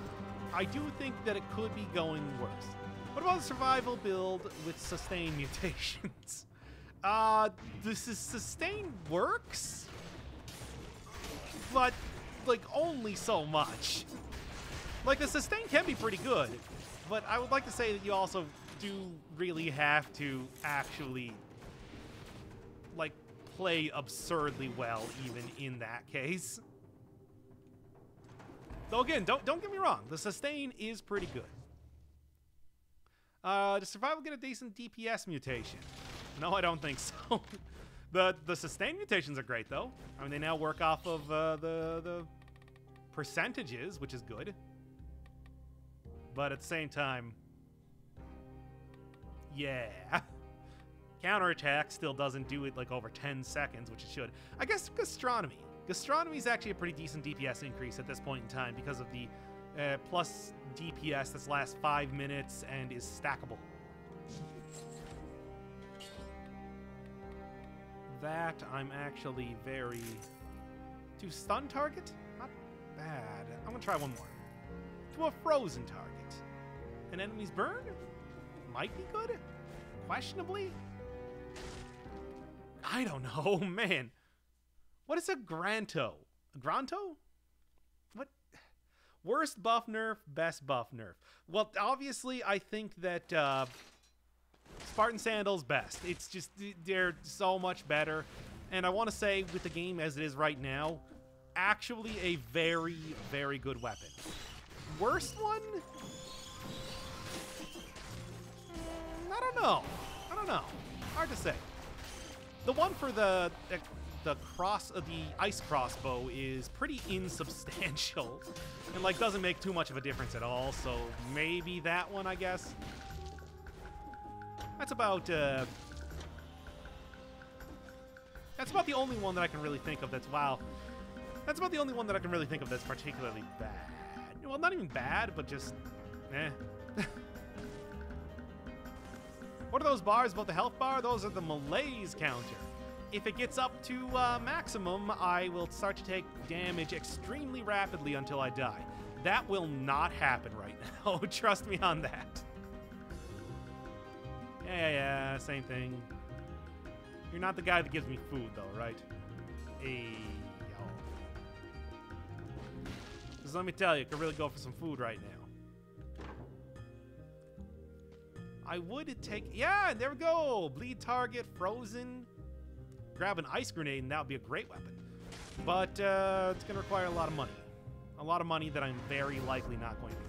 I do think that it could be going worse. What about a survival build with sustain mutations? This is sustain works, but like only so much. Like the sustain can be pretty good, but I would like to say that you also do really have to actually like play absurdly well even in that case. Though again, don't get me wrong, the sustain is pretty good. Does survival get a decent DPS mutation? No, I don't think so. The sustain mutations are great though. I mean, they now work off of the percentages, which is good. But at the same time, yeah. Counterattack still doesn't do it like over 10 seconds, which it should. I guess gastronomy. Gastronomy is actually a pretty decent DPS increase at this point in time because of the plus DPS that lasts 5 minutes and is stackable. That I'm actually very... To stun target? Not bad. I'm gonna try one more. To a frozen target. An enemy's burn? Might be good? Questionably? I don't know, man. What is a Granto? A Granto? What? Worst buff nerf, best buff nerf. Well, obviously, I think that Spartan Sandal's best. It's just, they're so much better. And I want to say, with the game as it is right now, actually a very, very good weapon. Worst one? I don't know. Hard to say. The one for the ice crossbow is pretty insubstantial and like doesn't make too much of a difference at all, so maybe that one, I guess. That's about the only one that I can really think of that's that's about the only one that I can really think of that's particularly bad. Well, not even bad, but just eh. What are those bars above the health bar? Those are the malaise counter. If it gets up to maximum, I will start to take damage extremely rapidly until I die. That will not happen right now. Trust me on that. Yeah, same thing. You're not the guy that gives me food, though, right? Hey, yo. Because let me tell you, I could really go for some food right now. I would take... Yeah, there we go! Bleed target, frozen. Grab an ice grenade, and that would be a great weapon. But it's going to require a lot of money. A lot of money that I'm very likely not going to be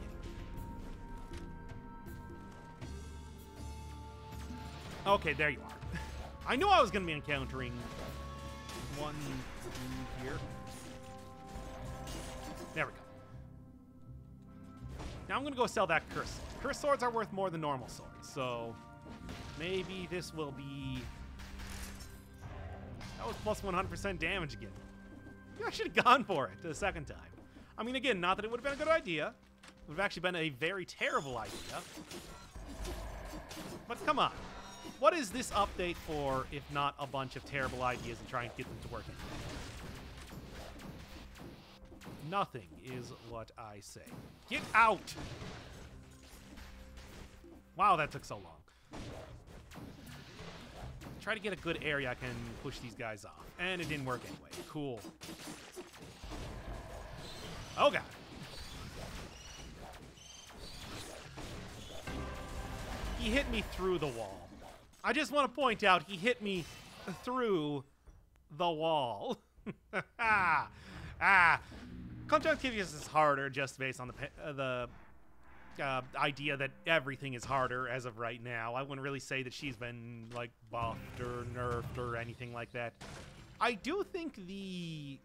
getting. Okay, there you are. I knew I was going to be encountering one dude here. There we go. Now I'm going to go sell that curse sword. Curse swords are worth more than normal swords, so maybe this will be... That was plus 100% damage again. I should have gone for it the second time. I mean, again, not that it would have been a good idea. It would have actually been a very terrible idea. But come on. What is this update for, if not a bunch of terrible ideas and trying to get them to work? Nothing is what I say. Get out! Wow, that took so long. Try to get a good area I can push these guys off. And it didn't work anyway. Cool. Oh, God. He hit me through the wall. I just want to point out he hit me through the wall. Conjunctivius is harder just based on the idea that everything is harder as of right now. I wouldn't really say that she's been, like, buffed or nerfed or anything like that. I do think the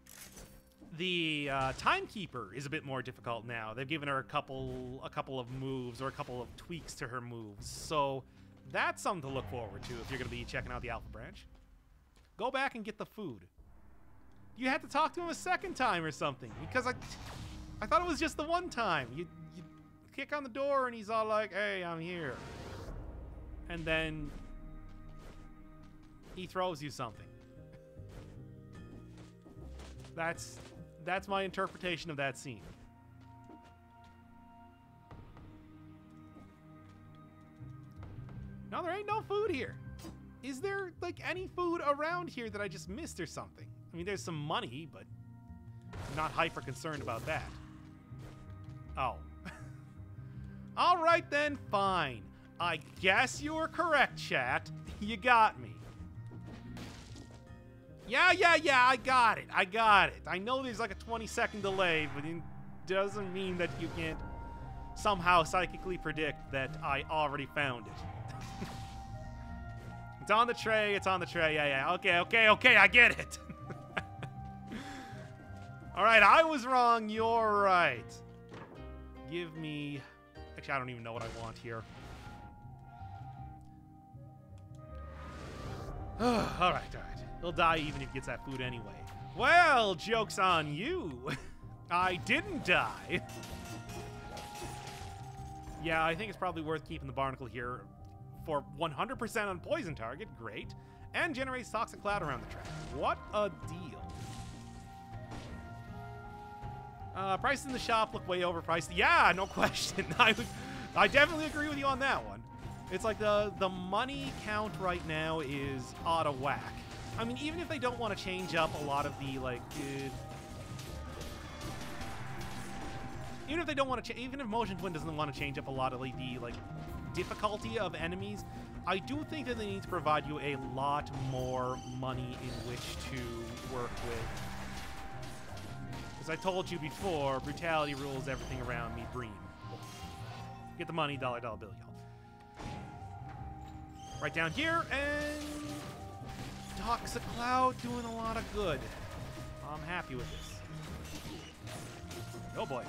Timekeeper is a bit more difficult now. They've given her a couple of moves or a couple of tweaks to her moves. So that's something to look forward to if you're going to be checking out the Alpha Branch. Go back and get the food. You had to talk to him a second time or something, because I thought it was just the one time. You kick on the door and he's all like, "Hey, I'm here." And then he throws you something. That's my interpretation of that scene. No, there ain't no food here. Is there, like, any food around here that I just missed or something? I mean, there's some money, but I'm not hyper concerned about that. Oh. All right, then, fine. I guess you were correct, chat. You got me. Yeah, I got it. I know there's like a 20-second delay, but it doesn't mean that you can't somehow psychically predict that I already found it. It's on the tray, yeah. Okay, I get it. All right, I was wrong, you're right. Give me... Actually, I don't even know what I want here. All right. He'll die even if he gets that food anyway. Well, joke's on you. I didn't die. Yeah, I think it's probably worth keeping the barnacle here for 100% on poison target. Great. And generates toxic cloud around the track. What a deal. Prices in the shop look way overpriced. Yeah, no question. I definitely agree with you on that one. It's like the money count right now is out of whack. I mean, even if they don't want to change up a lot of the, like, even if they don't want to, even if Motion Twin doesn't want to change up a lot of the difficulty of enemies, I do think that they need to provide you a lot more money in which to work with. As I told you before, brutality rules everything around me. Bream. Get the money, dollar bill, y'all. Right down here, and Toxic Cloud doing a lot of good. I'm happy with this. Oh boy.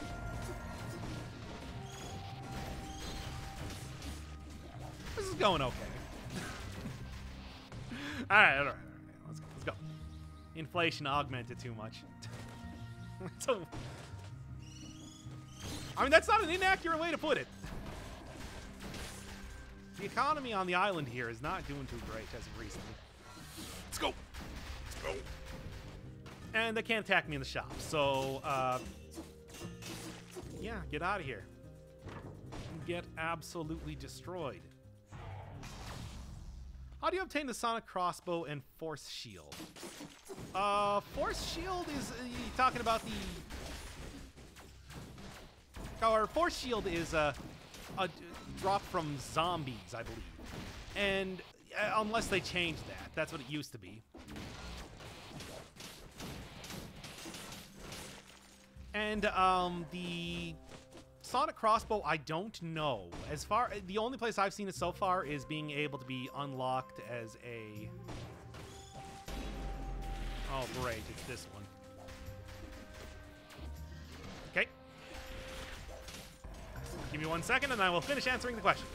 This is going okay. All right. Let's go. Inflation augmented too much. I mean, that's not an inaccurate way to put it. The economy on the island here is not doing too great as of recently. Let's go. And they can't attack me in the shop, so, yeah, get out of here. Get absolutely destroyed. How do you obtain the Sonic Crossbow and Force Shield? Force Shield is, you talking about or Force Shield is a drop from zombies, I believe. And unless they change that, that's what it used to be. And the sonic crossbow, I don't know. The only place I've seen it so far is being able to be unlocked as a... Oh, great, it's this one. Okay. Give me 1 second and I will finish answering the question.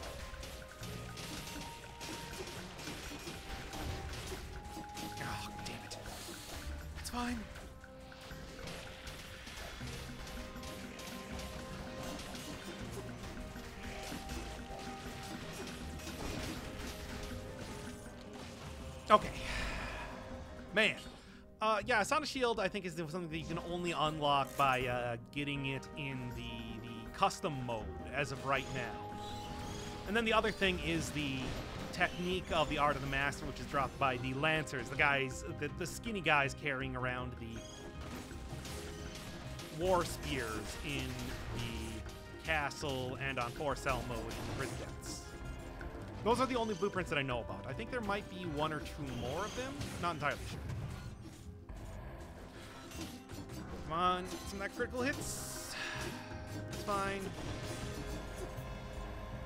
Oh, damn it. It's fine. Okay. Man. Yeah, Sonic Shield, I think, is something that you can only unlock by getting it in the custom mode as of right now. And then the other thing is the technique of the Art of the Master, which is dropped by the Lancers, the guys, the skinny guys carrying around the war spears in the castle and on 4-cell mode in the prison depths. Those are the only blueprints that I know about. I think there might be 1 or 2 more of them. Not entirely sure. Come on, some of that critical hits. It's fine.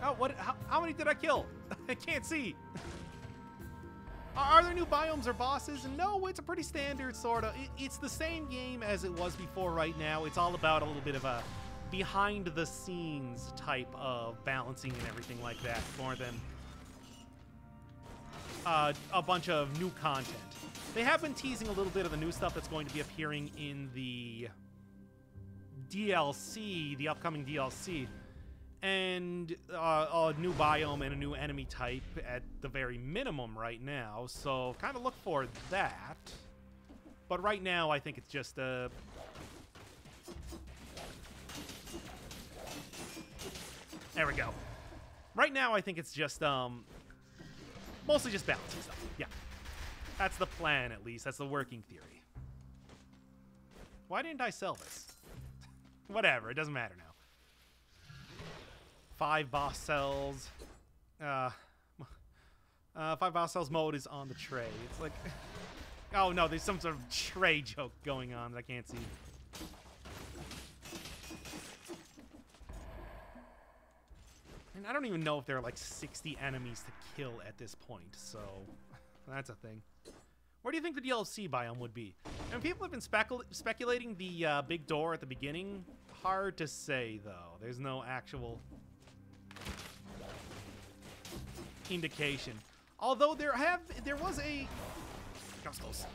Oh, what? How many did I kill? I can't see. Are there new biomes or bosses? No, it's a pretty standard sort of. It's the same game as it was before right now. It's all about a little bit of a behind-the-scenes type of balancing and everything like that, more than a bunch of new content. They have been teasing a little bit of the new stuff that's going to be appearing in the DLC, the upcoming DLC, and a new biome and a new enemy type at the very minimum right now, so kind of look for that. But right now, I think it's just a... There we go. Right now, I think it's just, mostly just balancing stuff. Yeah. That's the plan, at least. That's the working theory. Why didn't I sell this? Whatever. It doesn't matter now. 5 boss cells. 5 boss cells mode is on the tray. It's like... Oh, no. There's some sort of tray joke going on that I can't see. And I don't even know if there are like 60 enemies to kill at this point, so that's a thing. Where do you think the DLC biome would be? And people have been speculating the big door at the beginning. Hard to say, though. There's no actual indication. Although there was a... That was close.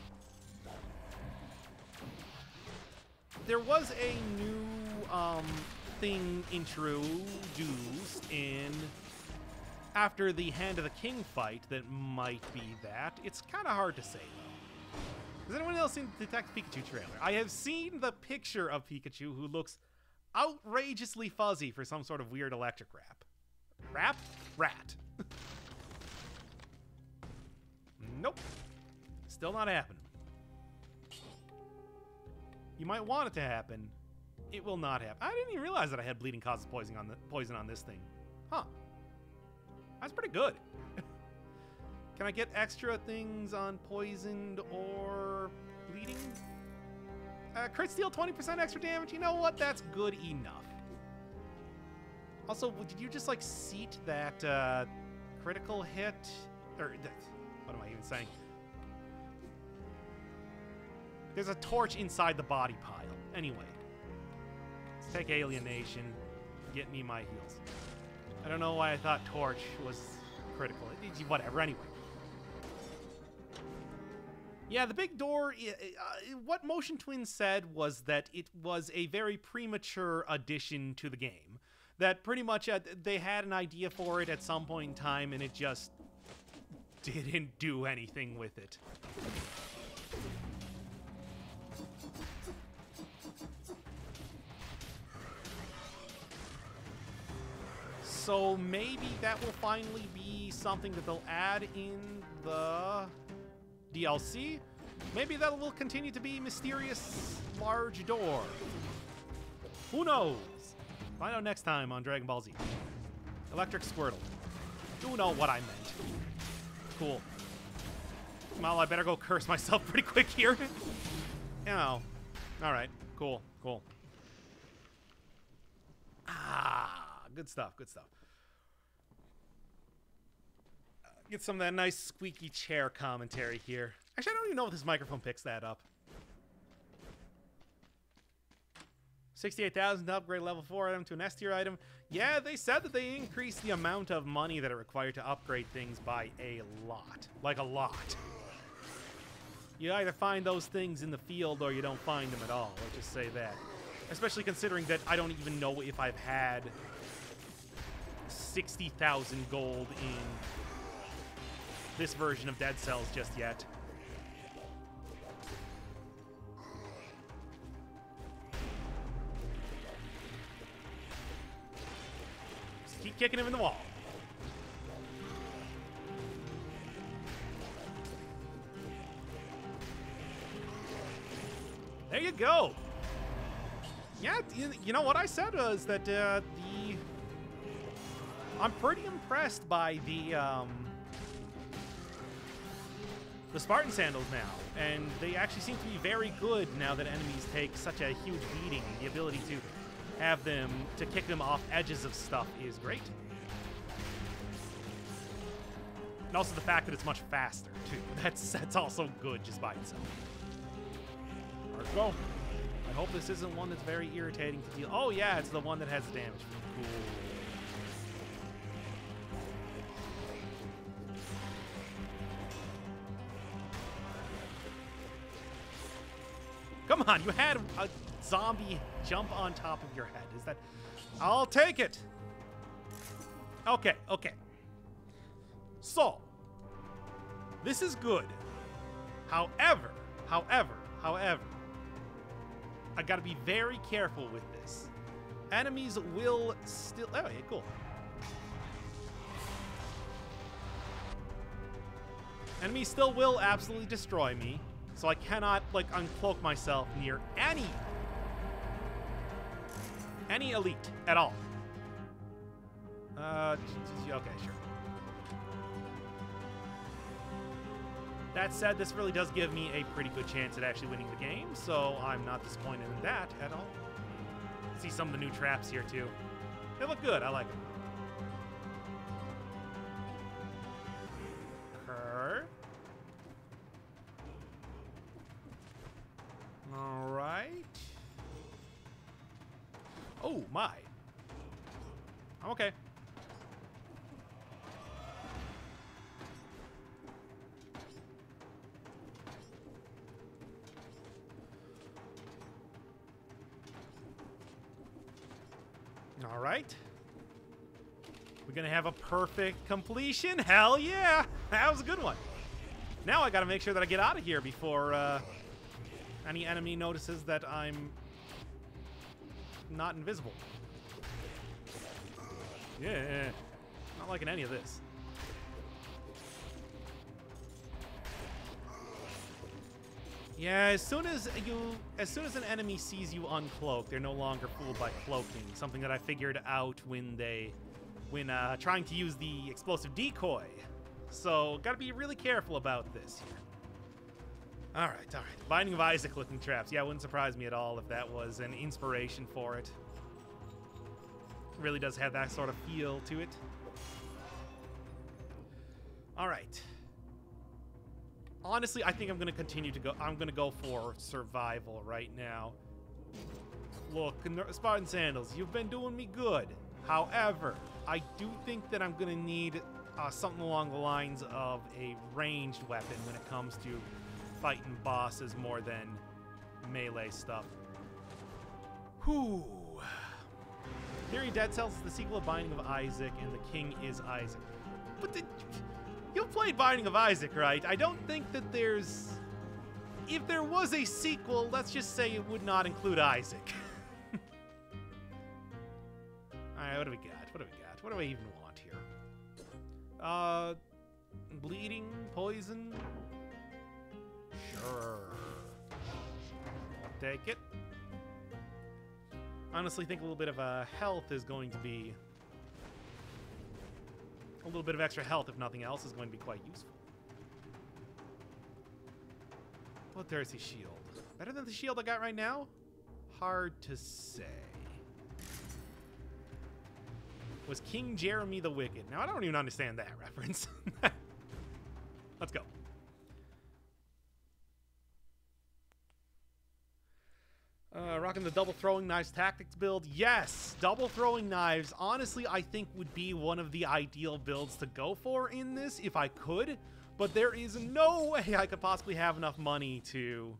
There was a new thing introduced in after the Hand of the King fight that might be that. It's kind of hard to say, though. Has anyone else seen the Detective Pikachu trailer? I have seen the picture of Pikachu, who looks outrageously fuzzy for some sort of weird electric rap. Rap? Rat. Nope. Still not happening. You might want it to happen. It will not happen. I didn't even realize that I had bleeding causes poison on this thing. Huh. That's pretty good. Can I get extra things on poisoned or bleeding? Crit steal 20% extra damage. You know what? That's good enough. Also, did you just like seat that critical hit? Or what am I even saying? There's a torch inside the body pile. Anyway. Let's take Alienation. Get me my heals. I don't know why I thought torch was critical. Whatever, anyway. Yeah, the big door, what Motion Twin said was that it was a very premature addition to the game. That pretty much they had an idea for it at some point in time and it just didn't do anything with it. So maybe that will finally be something that they'll add in the DLC. Maybe that will continue to be mysterious large door. Who knows? Find out next time on Dragon Ball Z. Electric Squirtle. You know what I meant. Cool. Well, I better go curse myself pretty quick here. You know. Alright. Cool. Cool. good stuff, good stuff. Get some of that nice squeaky chair commentary here. Actually, I don't even know if this microphone picks that up. 68,000 to upgrade level 4 item to an S tier item. Yeah, they said that they increased the amount of money that are required to upgrade things by a lot. Like a lot. You either find those things in the field or you don't find them at all. Let's just say that. Especially considering that I don't even know if I've had 60,000 gold in this version of Dead Cells just yet. Just keep kicking him in the wall. There you go. Yeah, you know what I said was that I'm pretty impressed by the Spartan sandals now, and they actually seem to be very good now that enemies take such a huge beating. The ability to have them, to kick them off edges of stuff is great. And also the fact that it's much faster, too. That's also good just by itself. Let's go. I hope this isn't one that's very irritating to deal. Oh, yeah, it's the one that has the damage. Cool. Come on, you had a zombie jump on top of your head. Is that... I'll take it. Okay, okay. So, this is good. However, I gotta be very careful with this. Enemies will still... Oh, yeah, cool. Enemies still will absolutely destroy me. So I cannot, like, uncloak myself near any elite at all. Okay, sure. That said, this really does give me a pretty good chance at actually winning the game, so I'm not disappointed in that at all. See some of the new traps here, too. They look good. I like them. All right. Oh, my. I'm okay. All right. We're going to have a perfect completion. Hell yeah. That was a good one. Now I got to make sure that I get out of here before any enemy notices that I'm not invisible. Yeah. Not liking any of this. Yeah, as soon as an enemy sees you uncloaked, they're no longer fooled by cloaking. Something that I figured out when trying to use the explosive decoy. So, gotta be really careful about this here. All right. Binding of Isaac looking traps. Yeah, it wouldn't surprise me at all if that was an inspiration for it. It really does have that sort of feel to it. All right. Honestly, I think I'm going to continue to go. I'm going to go for survival right now. Look, Spartan Sandals, you've been doing me good. However, I do think that I'm going to need something along the lines of a ranged weapon when it comes to fighting bosses more than melee stuff. Whew. Theory Dead Cells is the sequel of Binding of Isaac, and the king is Isaac. But you played Binding of Isaac, right? I don't think that there's... If there was a sequel, let's just say it would not include Isaac. Alright, what do we got? What do I even want here? Bleeding? Poison? Sure. I'll take it. Honestly, think a little bit of health is going to be... A little bit of extra health, if nothing else, is going to be quite useful. Bloodthirsty shield. Better than the shield I got right now? Hard to say. was King Jeremy the Wicked. Now, I don't even understand that reference. Let's go. Rocking the double throwing knives tactics build. Yes, double throwing knives, honestly, I think would be one of the ideal builds to go for in this if I could. But there is no way I could possibly have enough money to...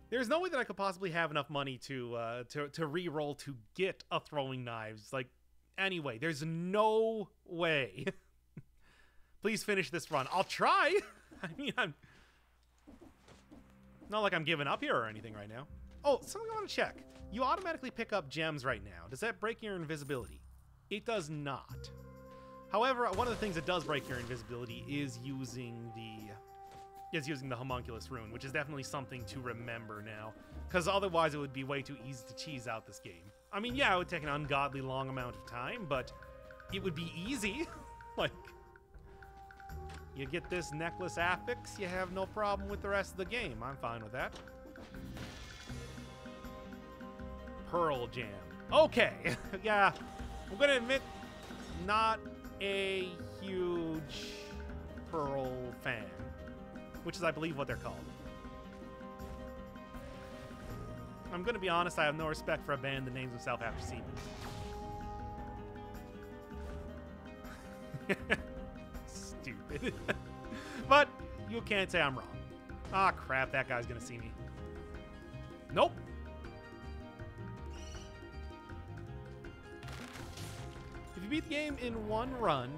There's no way that I could possibly have enough money to re-roll to get a throwing knives. Like, anyway, there's no way. Please finish this run. I'll try. I mean, I'm... Not like I'm giving up here or anything right now. Oh, something I want to check. You automatically pick up gems right now. Does that break your invisibility? It does not. However, one of the things that does break your invisibility is using the homunculus rune, which is definitely something to remember now, because otherwise it would be way too easy to cheese out this game. I mean, yeah, it would take an ungodly long amount of time, but it would be easy. Like, you get this necklace affix, you have no problem with the rest of the game. I'm fine with that. Pearl Jam. Okay, yeah, I'm gonna admit, not a huge Pearl fan, which is, I believe, what they're called. I'm gonna be honest, I have no respect for a band that names himself after semen. Stupid. But you can't say I'm wrong. Ah, crap, that guy's gonna see me. Nope. If you beat the game in one run,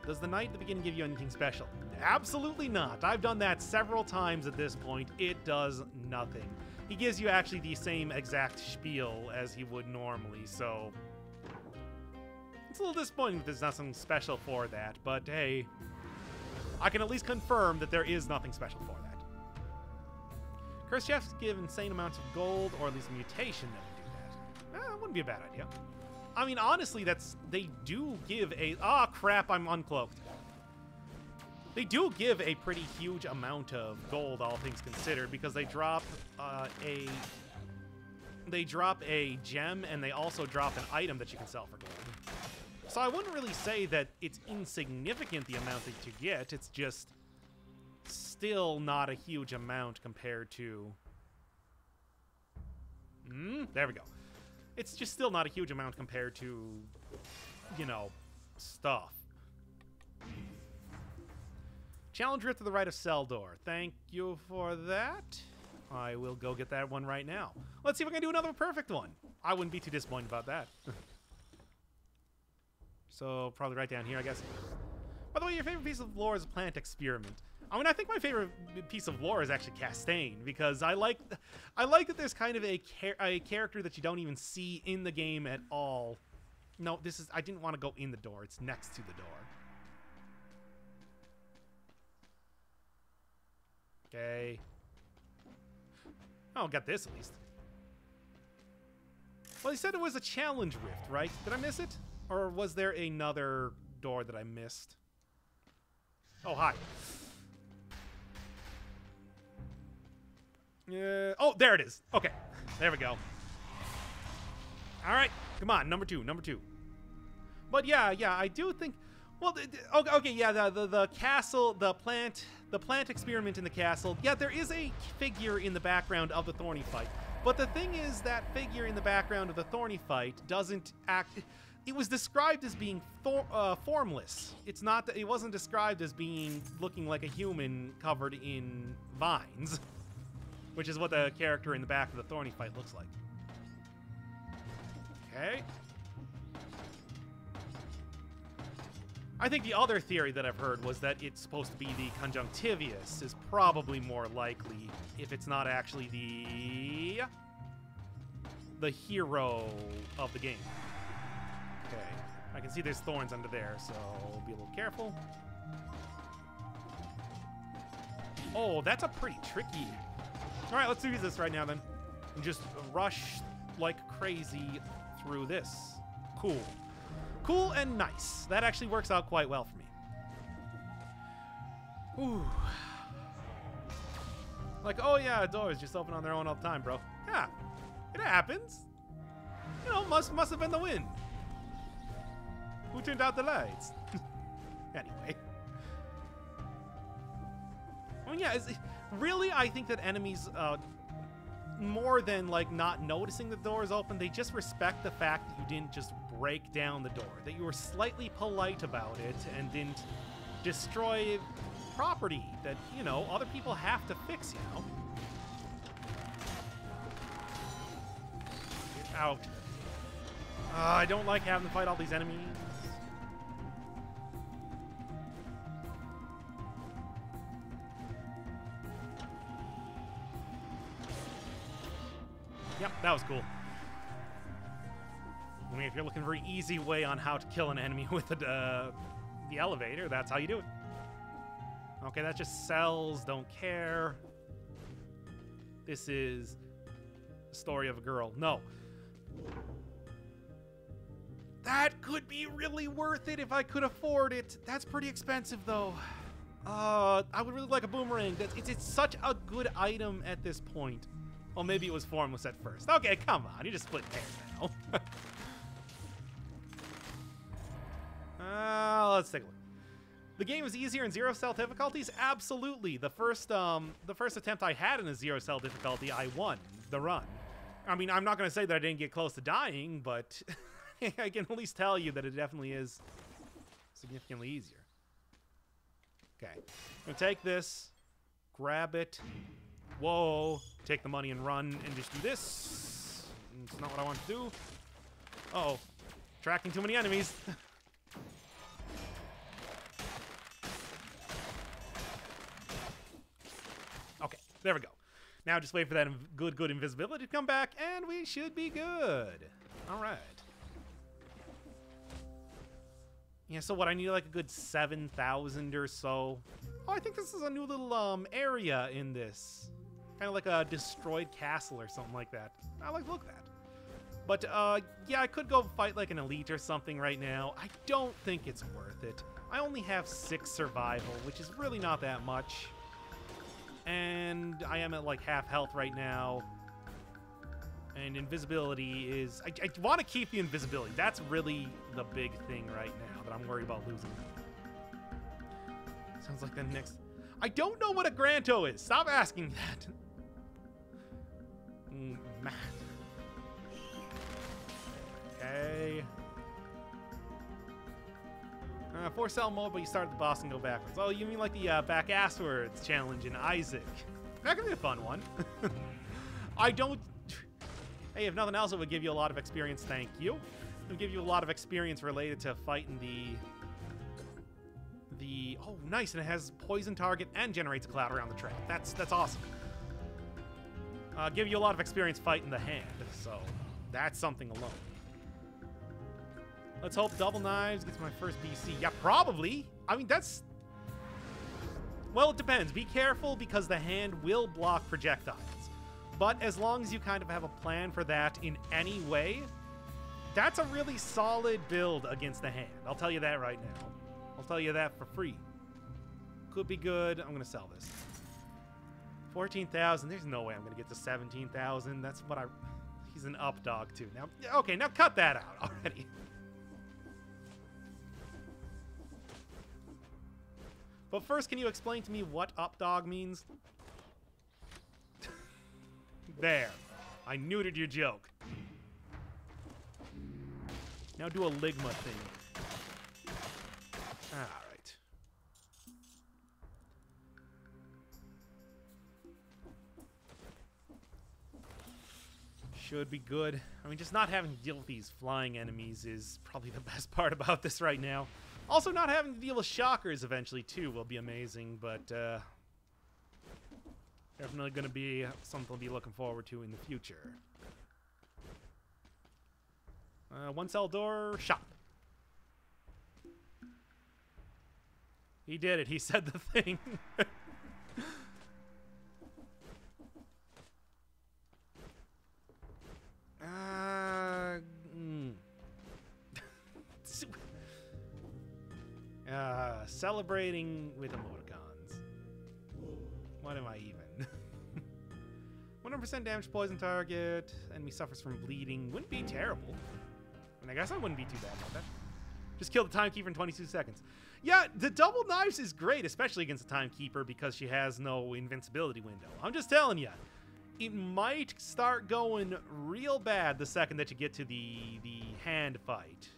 does the knight at the beginning give you anything special? Absolutely not. I've done that several times at this point. It does nothing. He gives you actually the same exact spiel as he would normally, so... It's a little disappointing that there's not something special for that, but hey, I can at least confirm that there is nothing special for that. Cursed chefs give insane amounts of gold, or at least a mutation that would do that. Wouldn't be a bad idea. I mean, honestly, they do give a... Ah, crap, I'm uncloaked. They do give a pretty huge amount of gold, all things considered, because they drop a gem, and they also drop an item that you can sell for gold. So I wouldn't really say that it's insignificant, the amount that you get. It's just still not a huge amount compared to... There we go. It's just still not a huge amount compared to, you know, stuff. Challenge Rift to the right of cell door. Thank you for that. I will go get that one right now. Let's see if we can do another perfect one. I wouldn't be too disappointed about that. So, probably right down here, I guess. By the way, your favorite piece of lore is a plant experiment. I mean, I think my favorite piece of lore is actually Castaigne, because I like that there's kind of a character that you don't even see in the game at all. No, I didn't want to go in the door. It's next to the door. Okay. Oh, got this at least. Well, he said it was a challenge rift, right? Did I miss it? Or was there another door that I missed? Oh, hi. Oh, there it is. Okay. There we go. All right. Come on. Number two. But yeah, I do think... Well, okay, yeah, the castle, the plant experiment in the castle. Yeah, there is a figure in the background of the Thorny fight. But the thing is, that figure in the background of the Thorny fight doesn't act... It was described as being formless. It's not that it wasn't described as looking like a human covered in vines, which is what the character in the back of the Thorny fight looks like. Okay. I think the other theory that I've heard was that it's supposed to be the conjunctivius is probably more likely if it's not actually the hero of the game. Okay, I can see there's thorns under there, so be a little careful. Oh, that's a pretty tricky... All right, let's do this right now then. And just rush like crazy through this. Cool. Cool and nice. That actually works out quite well for me. Ooh. Like, oh yeah, doors just open on their own all the time, bro. Yeah, it happens. You know, must have been the wind. Who turned out the lights? Anyway. I mean, yeah, really, I think that enemies, more than, like, not noticing the door is open, they just respect the fact that you didn't just break down the door, that you were slightly polite about it and didn't destroy property that, you know, other people have to fix, you know? Get out. I don't like having to fight all these enemies. Yep, that was cool. I mean, if you're looking for an easy way on how to kill an enemy with the elevator, that's how you do it. Okay, that just sells, don't care. This is the story of a girl. No. That could be really worth it if I could afford it. That's pretty expensive, though. I would really like a boomerang. It's such a good item at this point. Well, maybe it was formless at first. Okay, come on. You're just splitting hairs now. Let's take a look. The game is easier in zero cell difficulties? Absolutely. The first attempt I had in a zero cell difficulty, I won the run. I mean, I'm not going to say that I didn't get close to dying, but I can at least tell you that it definitely is significantly easier. Okay. I'm going to take this, grab it. Whoa. Take the money and run and just do this. It's not what I want to do. Uh-oh. Tracking too many enemies. Okay, there we go. Now just wait for that good invisibility to come back, and we should be good. All right. Yeah, so what, I need like a good 7,000 or so. Oh, I think this is a new little area in this. Kind of like a destroyed castle or something like that. I like the look of that. But, yeah, I could go fight like an elite or something right now. I don't think it's worth it. I only have 6 survival, which is really not that much. And I am at like half health right now. And invisibility is... I want to keep the invisibility. That's really the big thing right now that I'm worried about losing. Sounds like the next... I don't know what a Granto is. Stop asking that. Math. Okay. 4-cell mode, but you start at the boss and go backwards. Oh, you mean like the back asswards challenge in Isaac. That could be a fun one. I don't... Hey, if nothing else, it would give you a lot of experience. Thank you. It would give you a lot of experience related to fighting the... Oh, nice, and it has poison target and generates a cloud around the track. That's awesome. Give you a lot of experience fighting the hand, so that's something alone. Let's hope Double Knives gets my first BC. Yeah, probably. I mean, that's... Well, it depends. Be careful because the hand will block projectiles. But as long as you kind of have a plan for that in any way, that's a really solid build against the hand. I'll tell you that right now. I'll tell you that for free. Could be good. I'm going to sell this. 14,000. There's no way I'm going to get to 17,000. That's what I... He's an up dog, too. Now, okay, now cut that out already. But first, can you explain to me what up dog means? There. I neutered your joke. Now do a Ligma thing. Alright. Should be good. I mean, just not having to deal with these flying enemies is probably the best part about this right now. Also, not having to deal with shockers eventually, too, will be amazing, but, definitely going to be something to be looking forward to in the future. 1-cell door, shop. He did it. He said the thing. Celebrating with emoticons. What am I even? 100% damage poison target. Enemy suffers from bleeding. Wouldn't be terrible. I mean, I guess I wouldn't be too bad about that. Just kill the Timekeeper in 22 seconds. Yeah, the double knives is great, especially against the Timekeeper because she has no invincibility window. I'm just telling you, it might start going real bad the second that you get to the hand fight.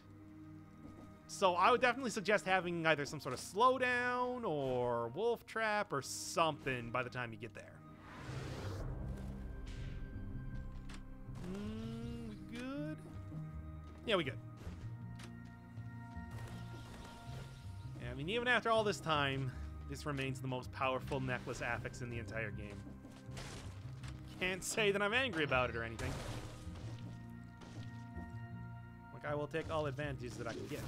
So I would definitely suggest having either some sort of slowdown or wolf trap or something by the time you get there. We good? Yeah, we good. Yeah, I mean, even after all this time, this remains the most powerful necklace affix in the entire game. Can't say that I'm angry about it or anything. Like, I will take all advantages that I can get.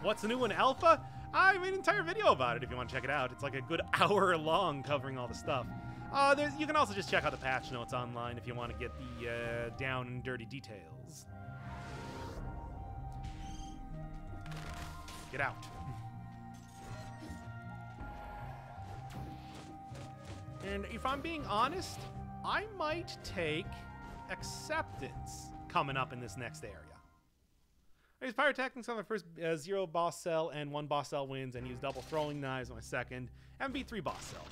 What's the new one, Alpha? I made an entire video about it if you want to check it out. It's like a good hour long covering all the stuff. You can also just check out the patch notes online if you want to get the down and dirty details. Get out. And if I'm being honest, I might take Acceptance coming up in this next area. I use Pyrotechnics on my first 0 boss cell and 1 boss cell wins, and use double throwing knives on my second, and beat 3 boss cells.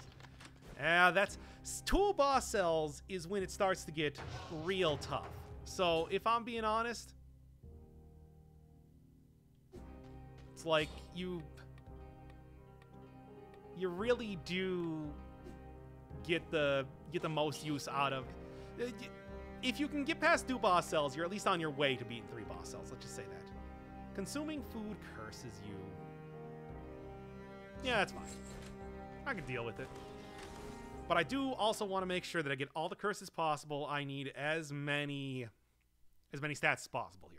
That's 2 boss cells is when it starts to get real tough. So if I'm being honest, it's like you really do get the most use out of. If you can get past 2 boss cells, you're at least on your way to beating 3 boss cells. Let's just say that. Consuming food curses you. Yeah, that's fine. I can deal with it. But I do also want to make sure that I get all the curses possible. I need as many stats as possible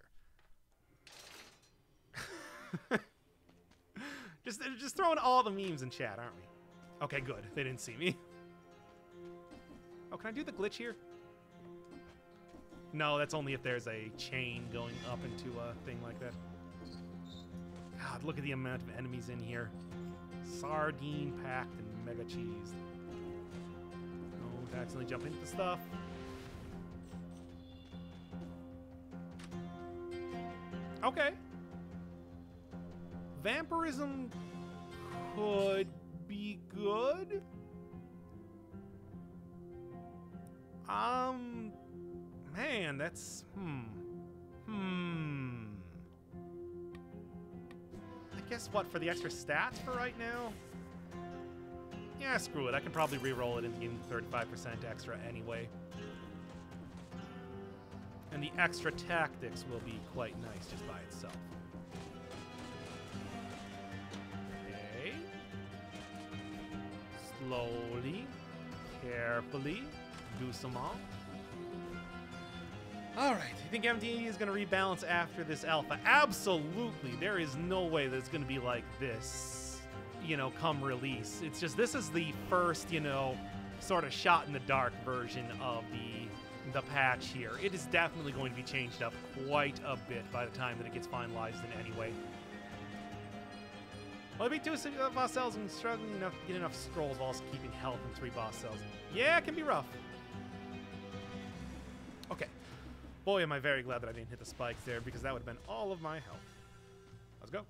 here. just throwing all the memes in chat, aren't we? Okay, good. They didn't see me. Oh, can I do the glitch here? No, that's only if there's a chain going up into a thing like that. God, look at the amount of enemies in here. Sardine packed and mega cheese. Don't accidentally jump into stuff. Okay. Vampirism could be good. Man, that's I guess what, for the extra stats for right now? Yeah, screw it. I can probably re-roll it and gain 35% extra anyway. And the extra tactics will be quite nice just by itself. Okay. Slowly, carefully, doucement. Alright, you think MD is going to rebalance after this alpha? Absolutely. There is no way that it's going to be like this, you know, come release. It's just, this is the first, you know, sort of shot in the dark version of the patch here. It is definitely going to be changed up quite a bit by the time that it gets finalized in any way. Well, I beat 2 boss cells and struggling enough to get enough scrolls while also keeping health in 3 boss cells. Yeah, it can be rough. Okay. Boy, am I very glad that I didn't hit the spikes there, because that would have been all of my health. Let's go.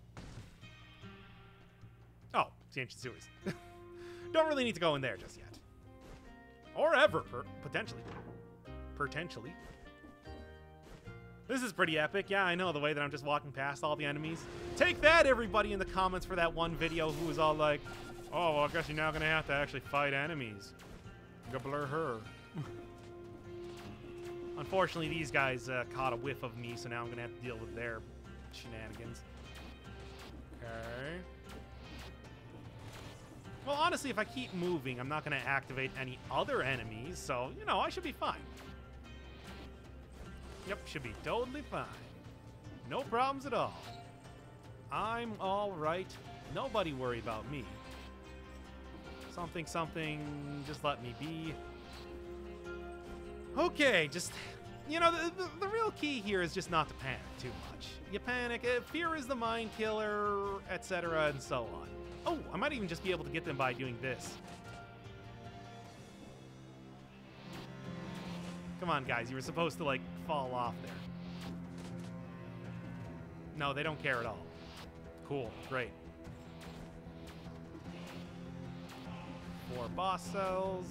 Oh, it's the Ancient Sewers. Don't really need to go in there just yet. Or ever, potentially. Potentially. This is pretty epic. Yeah, I know, the way that I'm just walking past all the enemies. Take that, everybody in the comments for that one video who was all like, oh, well, I guess you're now going to have to actually fight enemies. Go blur her. Unfortunately, these guys caught a whiff of me, so now I'm going to have to deal with their shenanigans. Okay. Well, honestly, if I keep moving, I'm not going to activate any other enemies, so, you know, I should be fine. Yep, should be totally fine. No problems at all. I'm all right. Nobody worry about me. Something, just let me be. Okay, just, you know, the real key here is just not to panic too much. You panic, fear is the mind killer, etc., and so on. Oh, I might even just be able to get them by doing this. Come on, guys, you were supposed to, like, fall off there. No, they don't care at all. Cool. Great. 4 boss cells.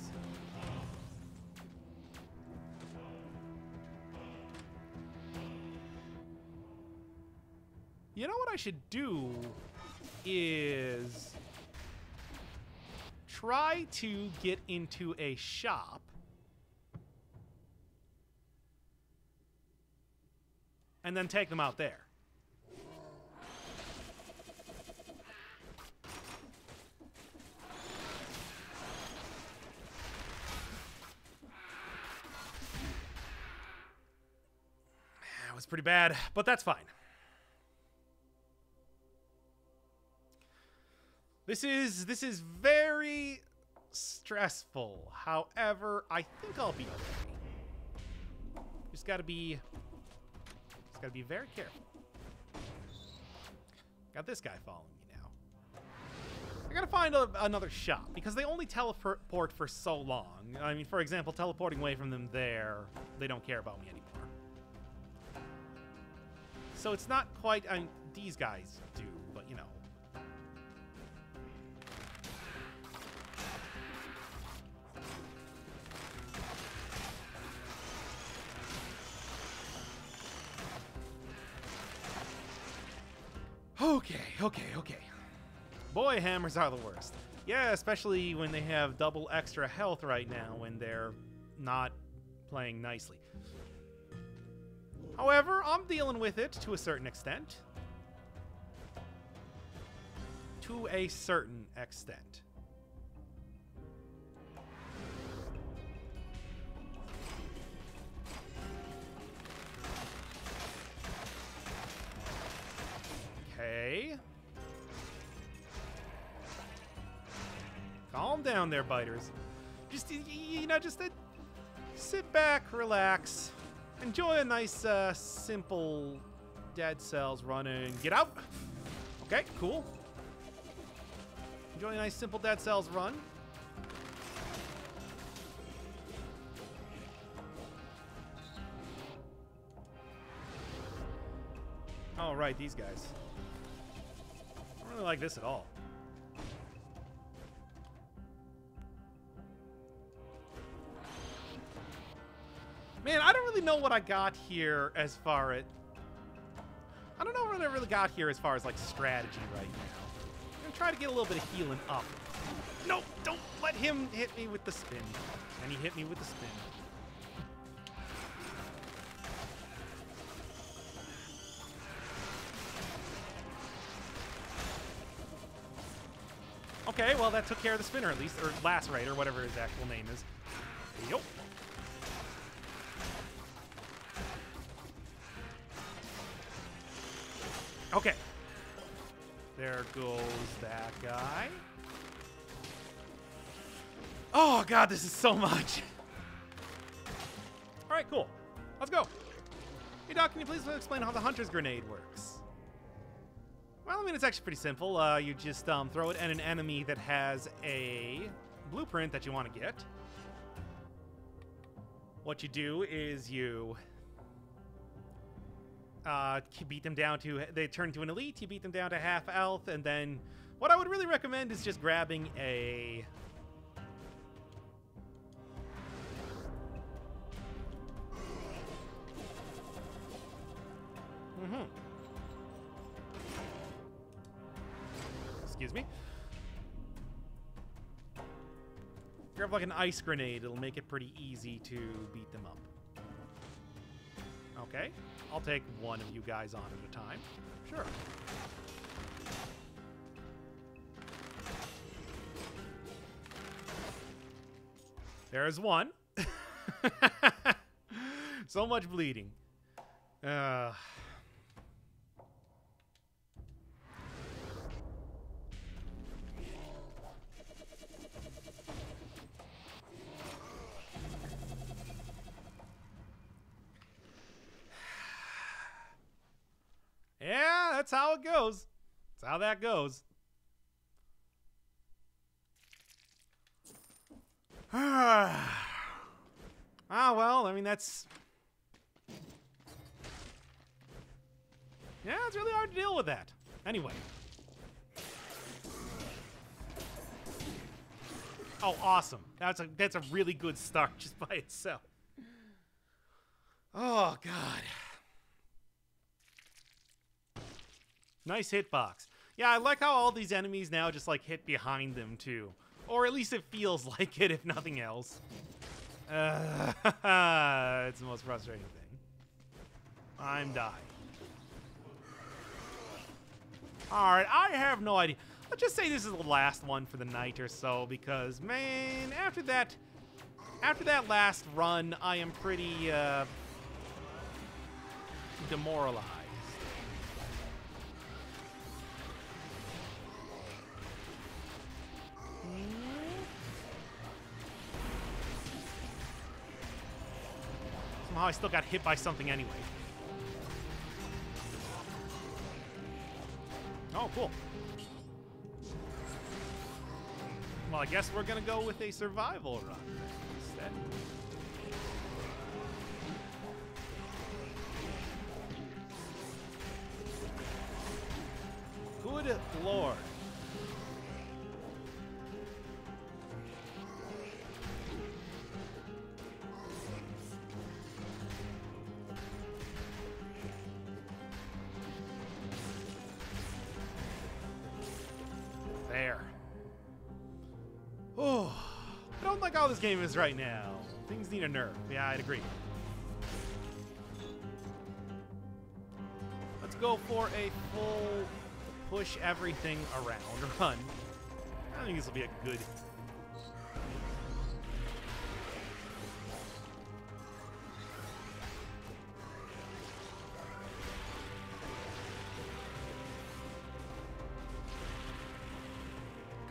You know what I should do is try to get into a shop and then take them out there. That was pretty bad, but that's fine. This is very stressful. However, I think I'll be okay. Just gotta be very careful. Got this guy following me now. I gotta find another shop because they only teleport for so long. I mean, for example, teleporting away from them there, they don't care about me anymore. So it's not quite. I mean, these guys do, but you know. Okay. Boy, hammers are the worst. Yeah, especially when they have double extra health right now when they're not playing nicely. However, I'm dealing with it to a certain extent. To a certain extent. Okay. Calm down there, biters. Just, you know, just sit back, relax. Enjoy a nice, simple dead cells run and get out. Okay, cool. Enjoy a nice, simple dead cells run. Oh, right, these guys. I don't really like this at all. Man, I don't really know what I got here as far as... I don't know what I really got here as far as, like, strategy right now. I'm gonna try to get a little bit of healing up. No, don't let him hit me with the spin. And he hit me with the spin. Okay, well, that took care of the spinner at least, or lacerate, or whatever his actual name is. Yup. Okay. There goes that guy. Oh, God, this is so much. All right, cool. Let's go. Hey, Doc, can you please explain how the Hunter's Grenade works? Well, I mean, it's actually pretty simple. You just throw it at an enemy that has a blueprint that you want to get. What you do is you beat them down to... They turn to an elite, you beat them down to half health, and then what I would really recommend is just grabbing a... Excuse me. Grab like an ice grenade. It'll make it pretty easy to beat them up. Okay. I'll take one of you guys on at a time. Sure. There's one. So much bleeding. Yeah, that's how it goes. That's how that goes. Well, I mean, that's... Yeah, it's really hard to deal with that. Anyway. Oh, awesome. That's a really good start just by itself. Oh, God. Nice hitbox. Yeah, I like how all these enemies now just, like, hit behind them, too. Or at least it feels like it, if nothing else. It's the most frustrating thing. I'm dying. Alright, I have no idea. Let's just say this is the last one for the night or so, because, man, after that last run, I am pretty, demoralized. Somehow I still got hit by something anyway. Oh, cool. Well, I guess we're gonna go with a survival run instead. Good Lord. There. Oh, I don't like how this game is right now. Things need a nerf. Yeah, I'd agree. Let's go for a full push everything around run. I think this will be a good...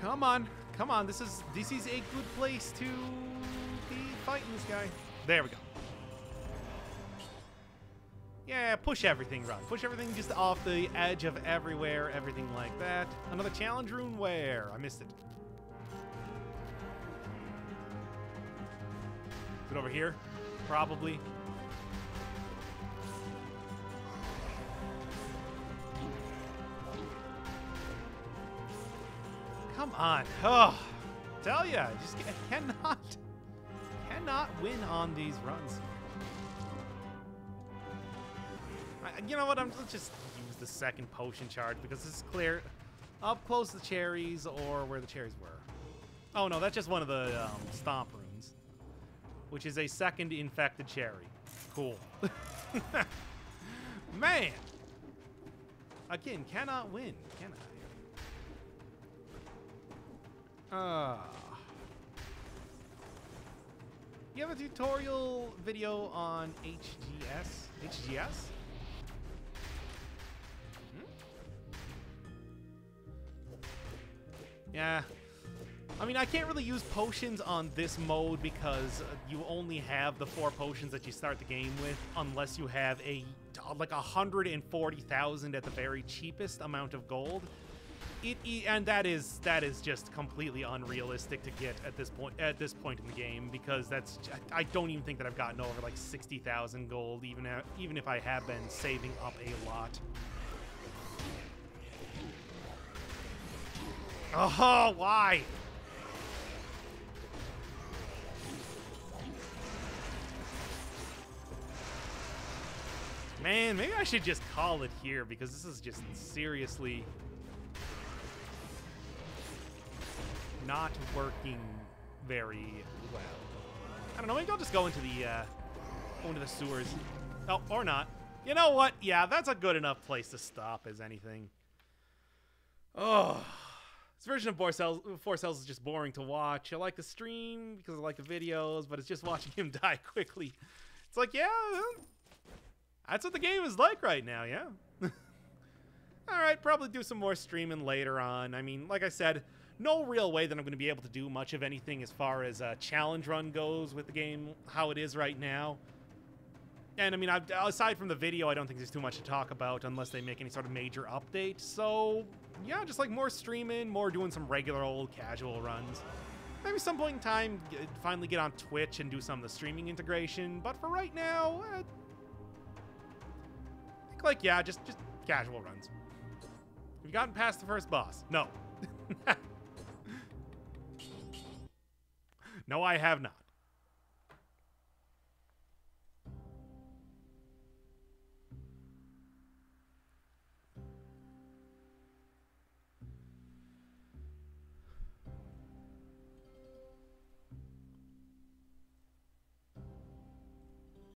Come on. Come on, this is a good place to be fighting this guy. There we go. Yeah, push everything, run. Push everything just off the edge of everywhere, everything like that. Another challenge rune where? I missed it. Is it over here? Probably. Come on. Oh, tell ya, just cannot win on these runs. You know what? Let's just use the second potion charge because this is clear. Up close to the cherries or where the cherries were. Oh no, that's just one of the stomp runes, which is a second infected cherry. Cool. Man. Again, cannot win, can I? You have a tutorial video on HGS? HGS? Yeah. I mean, I can't really use potions on this mode because you only have the 4 potions that you start the game with unless you have like 140,000 at the very cheapest amount of gold. And that is just completely unrealistic to get at this point in the game, because I don't even think that I've gotten over like 60,000 gold even if I have been saving up a lot. Oh, why? Man, maybe I should just call it here because this is just seriously not working very well. I don't know, maybe I'll just go into the sewers. Oh, or not. You know what? Yeah, that's a good enough place to stop as anything. Oh, this version of Four Cells is just boring to watch. I like the stream because I like the videos, but it's just watching him die quickly. It's like, yeah, that's what the game is like right now, yeah. All right, probably do some more streaming later on. I mean, like I said, no real way that I'm going to be able to do much of anything as far as a challenge run goes with the game, how it is right now. And, I mean, aside from the video, I don't think there's too much to talk about unless they make any sort of major update. So, yeah, just like more streaming, more doing some regular old casual runs. Maybe some point in time, finally get on Twitch and do some of the streaming integration. But for right now, I think, like, yeah, just casual runs. We've gotten past the first boss. No. No, I have not.